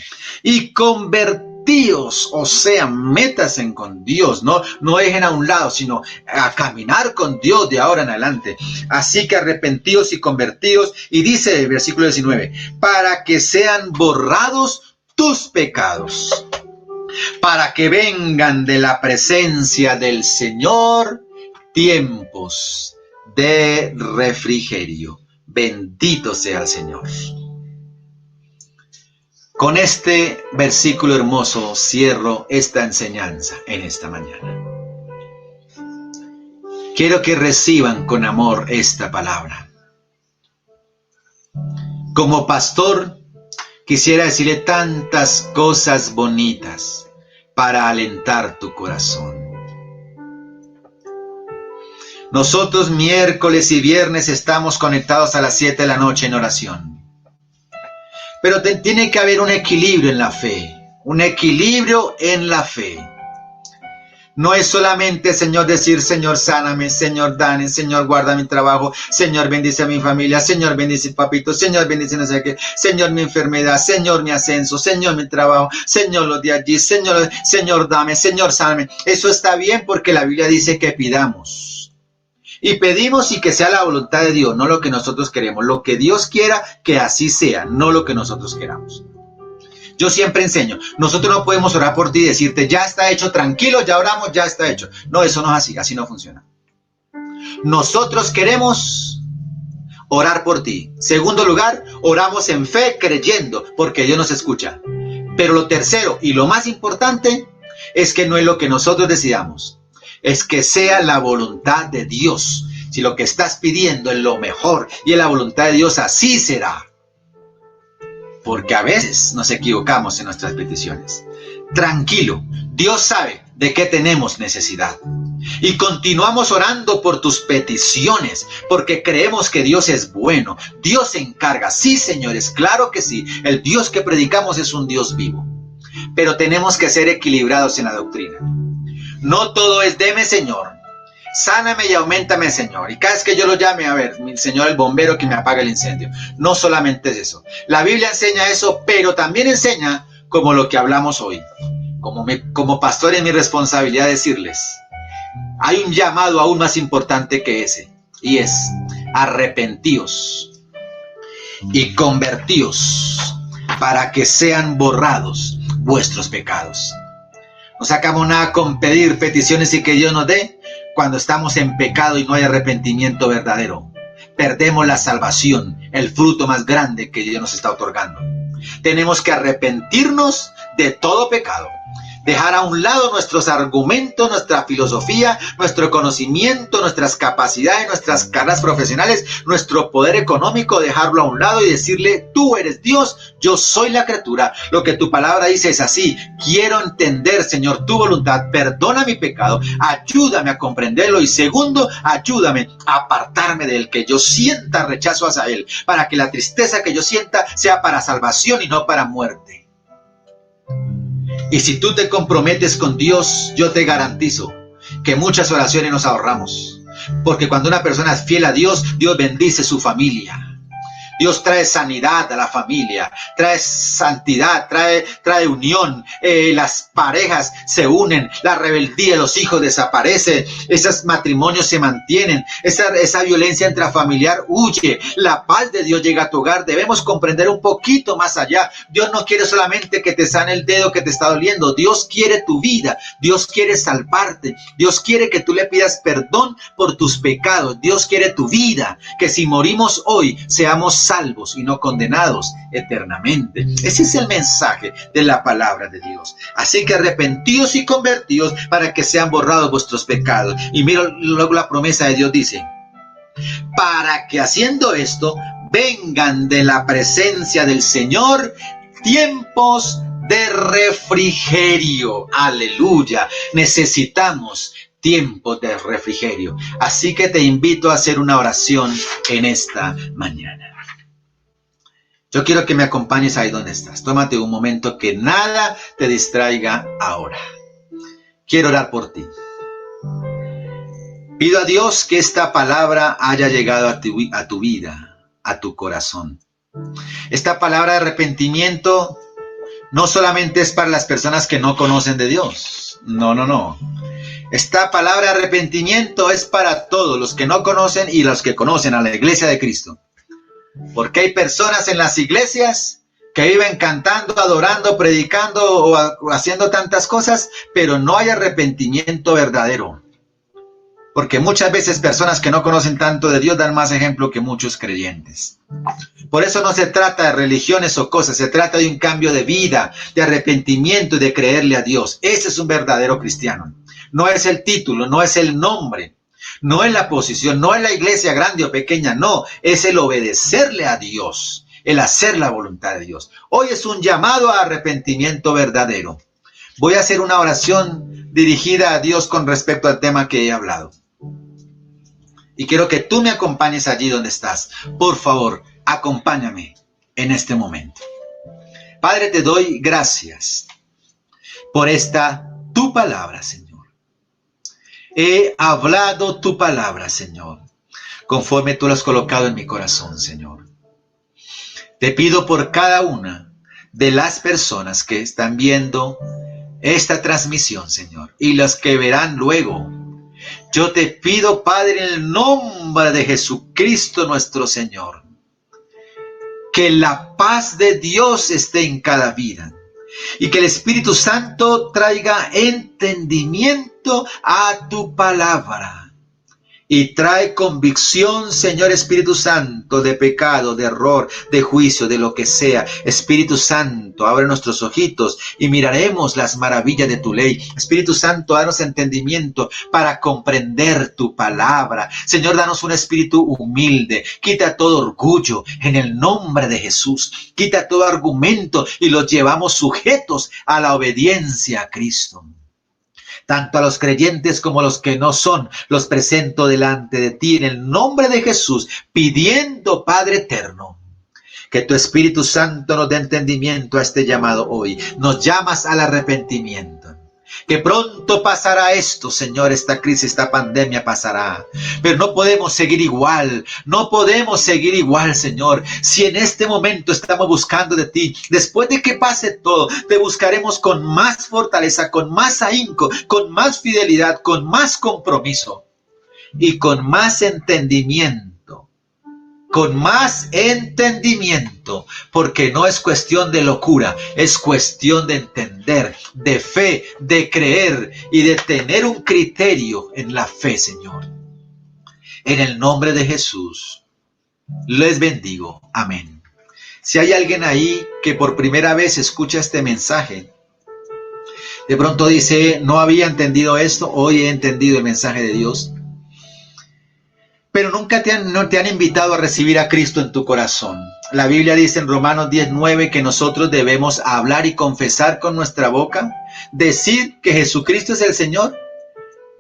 Y convertíos, o sea, métanse con Dios, no dejen a un lado, sino a caminar con Dios de ahora en adelante. Así que arrepentíos y convertíos, y dice el versículo 19, para que sean borrados tus pecados. para que vengan de la presencia del Señor tiempos de refrigerio. Bendito sea el Señor. Con este versículo hermoso cierro esta enseñanza en esta mañana. Quiero que reciban con amor esta palabra. Como pastor, quisiera decirle tantas cosas bonitas para alentar tu corazón. Nosotros miércoles y viernes estamos conectados a las 7 de la noche en oración. Pero tiene que haber un equilibrio en la fe. Un equilibrio en la fe. No es solamente, Señor, decir, Señor, sáname, Señor, dame, Señor, guarda mi trabajo, Señor, bendice a mi familia, Señor, bendice papito, Señor, bendice no sé qué, Señor, mi enfermedad, Señor, mi ascenso, Señor, mi trabajo, Señor, lo de allí, Señor, dame, Señor, sáname. Eso está bien porque la Biblia dice que pidamos. Y pedimos y que sea la voluntad de Dios, no lo que nosotros queremos. Lo que Dios quiera, que así sea, no lo que nosotros queramos. Yo siempre enseño, nosotros no podemos orar por ti y decirte, ya está hecho, tranquilo, ya oramos, ya está hecho. No, eso no es así no funciona. Nosotros queremos orar por ti. Segundo lugar, oramos en fe, creyendo, porque Dios nos escucha. Pero lo tercero y lo más importante es que no es lo que nosotros decidamos. Es que sea la voluntad de Dios. Si lo que estás pidiendo es lo mejor y es la voluntad de Dios, así será. Porque a veces nos equivocamos en nuestras peticiones. Tranquilo, Dios sabe de qué tenemos necesidad. Y continuamos orando por tus peticiones, porque creemos que Dios es bueno. Dios se encarga. Sí, señores, claro que sí. El Dios que predicamos es un Dios vivo. Pero tenemos que ser equilibrados en la doctrina. No todo es deme, Señor. Sáname y auméntame, Señor. Y cada vez que yo lo llame, a ver, mi Señor, el bombero que me apaga el incendio. No solamente es eso. La Biblia enseña eso, pero también enseña como lo que hablamos hoy. Como pastor es mi responsabilidad decirles, hay un llamado aún más importante que ese. Y es, arrepentíos y convertíos para que sean borrados vuestros pecados. No sacamos nada con pedir peticiones y que Dios nos dé cuando estamos en pecado y no hay arrepentimiento verdadero. Perdemos la salvación, el fruto más grande que Dios nos está otorgando. Tenemos que arrepentirnos de todo pecado. Dejar a un lado nuestros argumentos, nuestra filosofía, nuestro conocimiento, nuestras capacidades, nuestras carreras profesionales, nuestro poder económico, dejarlo a un lado y decirle, tú eres Dios, yo soy la criatura. Lo que tu palabra dice es así. Quiero entender, Señor, tu voluntad. Perdona mi pecado. Ayúdame a comprenderlo. Y segundo, ayúdame a apartarme del que yo sienta rechazo hacia él, para que la tristeza que yo sienta sea para salvación y no para muerte. Y si tú te comprometes con Dios, yo te garantizo que muchas oraciones nos ahorramos. Porque cuando una persona es fiel a Dios, Dios bendice su familia. Dios trae sanidad a la familia, trae santidad, trae unión. Las parejas se unen, la rebeldía de los hijos desaparece, esos matrimonios se mantienen, esa violencia intrafamiliar huye, la paz de Dios llega a tu hogar. Debemos comprender un poquito más allá. Dios no quiere solamente que te sane el dedo que te está doliendo. Dios quiere tu vida, Dios quiere salvarte, Dios quiere que tú le pidas perdón por tus pecados. Dios quiere tu vida, que si morimos hoy seamos salvos y no condenados eternamente. Ese es el mensaje de la palabra de Dios. Así que arrepentíos y convertíos para que sean borrados vuestros pecados. Y mira luego la promesa de Dios dice, para que haciendo esto vengan de la presencia del Señor tiempos de refrigerio. Aleluya. Necesitamos tiempos de refrigerio. Así que te invito a hacer una oración en esta mañana. Yo quiero que me acompañes ahí donde estás. Tómate un momento, que nada te distraiga ahora. Quiero orar por ti. Pido a Dios que esta palabra haya llegado a tu vida, a tu corazón. Esta palabra de arrepentimiento no solamente es para las personas que no conocen de Dios. No. Esta palabra de arrepentimiento es para todos los que no conocen y los que conocen a la iglesia de Cristo. Porque hay personas en las iglesias que viven cantando, adorando, predicando o haciendo tantas cosas, pero no hay arrepentimiento verdadero. Porque muchas veces personas que no conocen tanto de Dios dan más ejemplo que muchos creyentes. Por eso no se trata de religiones o cosas, se trata de un cambio de vida, de arrepentimiento y de creerle a Dios. Ese es un verdadero cristiano. No es el título, no es el nombre, no es la posición, no es la iglesia grande o pequeña, no, es el obedecerle a Dios, el hacer la voluntad de Dios. Hoy es un llamado a arrepentimiento verdadero. Voy a hacer una oración dirigida a Dios con respecto al tema que he hablado. Y quiero que tú me acompañes allí donde estás. Por favor, acompáñame en este momento. Padre, te doy gracias por esta tu palabra, Señor. He hablado tu palabra, Señor, conforme tú lo has colocado en mi corazón, Señor. Te pido por cada una de las personas que están viendo esta transmisión, Señor, y las que verán luego. Yo te pido, Padre, en el nombre de Jesucristo nuestro Señor, que la paz de Dios esté en cada vida y que el Espíritu Santo traiga entendimiento a tu palabra. Y trae convicción, Señor Espíritu Santo, de pecado, de error, de juicio, de lo que sea. Espíritu Santo, abre nuestros ojitos y miraremos las maravillas de tu ley. Espíritu Santo, danos entendimiento para comprender tu palabra. Señor, danos un espíritu humilde. Quita todo orgullo en el nombre de Jesús. Quita todo argumento y los llevamos sujetos a la obediencia a Cristo. Tanto a los creyentes como a los que no son, los presento delante de ti en el nombre de Jesús, pidiendo, Padre eterno, que tu Espíritu Santo nos dé entendimiento a este llamado hoy. Nos llamas al arrepentimiento. Que pronto pasará esto, Señor, esta crisis, esta pandemia pasará. Pero no podemos seguir igual, no podemos seguir igual, Señor. Si en este momento estamos buscando de ti, después de que pase todo, te buscaremos con más fortaleza, con más ahínco, con más fidelidad, con más compromiso y con más entendimiento. Con más entendimiento, porque no es cuestión de locura, es cuestión de entender, de fe, de creer y de tener un criterio en la fe, Señor. En el nombre de Jesús, les bendigo. Amén. Si hay alguien ahí que por primera vez escucha este mensaje, de pronto dice, no había entendido esto, hoy he entendido el mensaje de Dios. Pero nunca te han invitado a recibir a Cristo en tu corazón. La Biblia dice en Romanos 10:9 que nosotros debemos hablar y confesar con nuestra boca, decir que Jesucristo es el Señor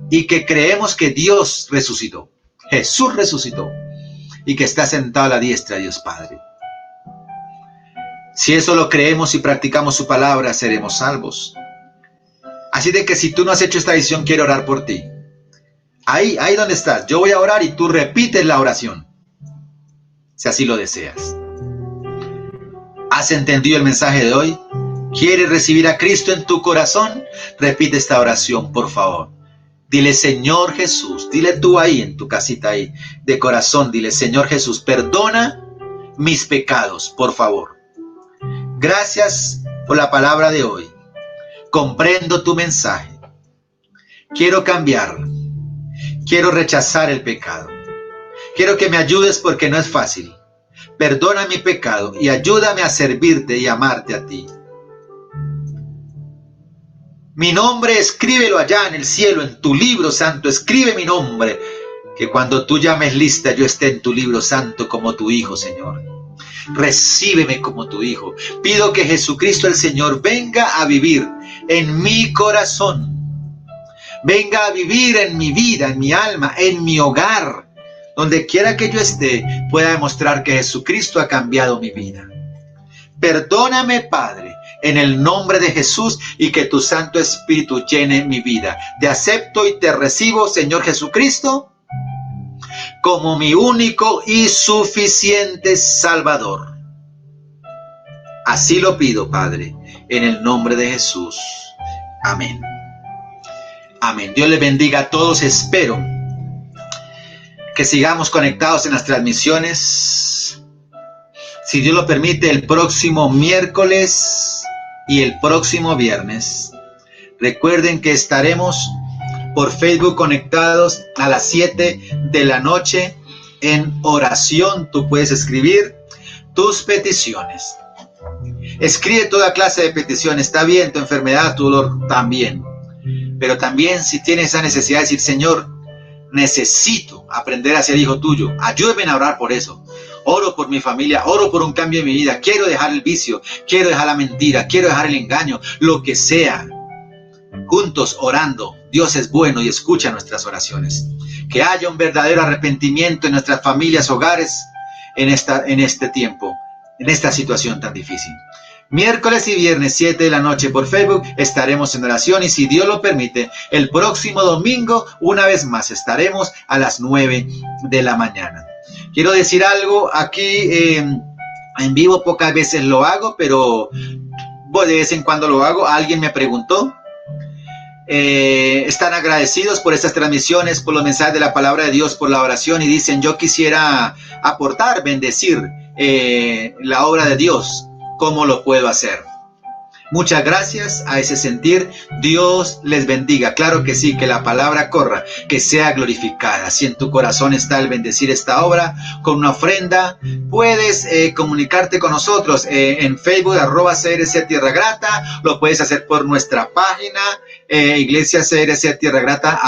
y que creemos que Dios resucitó. Jesús resucitó y que está sentado a la diestra de Dios Padre. Si eso lo creemos y practicamos su palabra, seremos salvos. Así de que si tú no has hecho esta decisión, quiero orar por ti. Ahí donde estás, yo voy a orar y tú repites la oración, si así lo deseas. ¿Has entendido el mensaje de hoy? ¿Quieres recibir a Cristo en tu corazón? Repite esta oración, por favor. Dile, Señor Jesús, dile tú ahí en tu casita ahí, de corazón, dile, Señor Jesús, perdona mis pecados, por favor. Gracias por la palabra de hoy. Comprendo tu mensaje. Quiero cambiar. Quiero rechazar el pecado. Quiero que me ayudes porque no es fácil. Perdona mi pecado y ayúdame a servirte y amarte a ti. Mi nombre escríbelo allá en el cielo, en tu libro santo. Escribe mi nombre, que cuando tú llames lista yo esté en tu libro santo como tu hijo, Señor. Recíbeme como tu hijo. Pido que Jesucristo el Señor venga a vivir en mi corazón. Venga a vivir en mi vida, en mi alma, en mi hogar. Donde quiera que yo esté, pueda demostrar que Jesucristo ha cambiado mi vida. Perdóname, Padre, en el nombre de Jesús, y que tu Santo Espíritu llene mi vida. Te acepto y te recibo, Señor Jesucristo, como mi único y suficiente Salvador. Así lo pido, Padre, en el nombre de Jesús. Amén. Amén. Dios les bendiga a todos. Espero que sigamos conectados en las transmisiones. si Dios lo permite, el próximo miércoles y el próximo viernes. Recuerden que estaremos por Facebook conectados a las 7 de la noche en oración. Tú puedes escribir tus peticiones. Escribe toda clase de peticiones. Está bien, tu enfermedad, tu dolor también. Pero también si tienes esa necesidad de decir, Señor, necesito aprender a ser hijo tuyo. Ayúdame a orar por eso. Oro por mi familia, oro por un cambio en mi vida. Quiero dejar el vicio, quiero dejar la mentira, quiero dejar el engaño, lo que sea. Juntos orando, Dios es bueno y escucha nuestras oraciones. Que haya un verdadero arrepentimiento en nuestras familias, hogares, en este tiempo, en esta situación tan difícil. Miércoles y viernes 7 de la noche por Facebook estaremos en oración y si Dios lo permite, el próximo domingo una vez más estaremos a las 9 de la mañana. Quiero decir algo aquí en vivo, pocas veces lo hago, pero de vez en cuando lo hago. Alguien me preguntó, están agradecidos por estas transmisiones, por los mensajes de la palabra de Dios, por la oración y dicen, yo quisiera aportar, bendecir la obra de Dios. ¿Cómo lo puedo hacer? Muchas gracias a ese sentir. Dios les bendiga. Claro que sí, que la palabra corra, que sea glorificada. Si en tu corazón está el bendecir esta obra con una ofrenda, puedes comunicarte con nosotros en Facebook, @CRC Tierra Grata. Lo puedes hacer por nuestra página, Iglesia CRC Tierra Grata,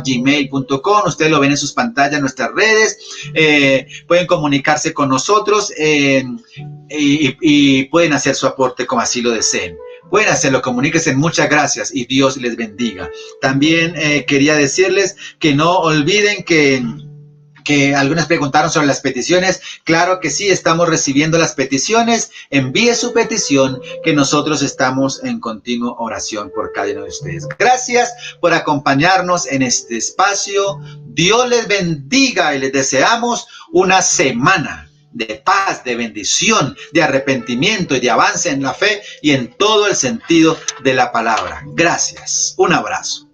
@gmail.com. Ustedes lo ven en sus pantallas, en nuestras redes. Pueden comunicarse con nosotros y pueden hacer su aporte como así lo deseen. Pueden hacerlo, comuníquense. Muchas gracias y Dios les bendiga. También quería decirles que no olviden que algunas preguntaron sobre las peticiones. Claro que sí, estamos recibiendo las peticiones. Envíe su petición, que nosotros estamos en continua oración por cada uno de ustedes. Gracias por acompañarnos en este espacio. Dios les bendiga y les deseamos una semana de paz, de bendición, de arrepentimiento y de avance en la fe y en todo el sentido de la palabra. Gracias. Un abrazo.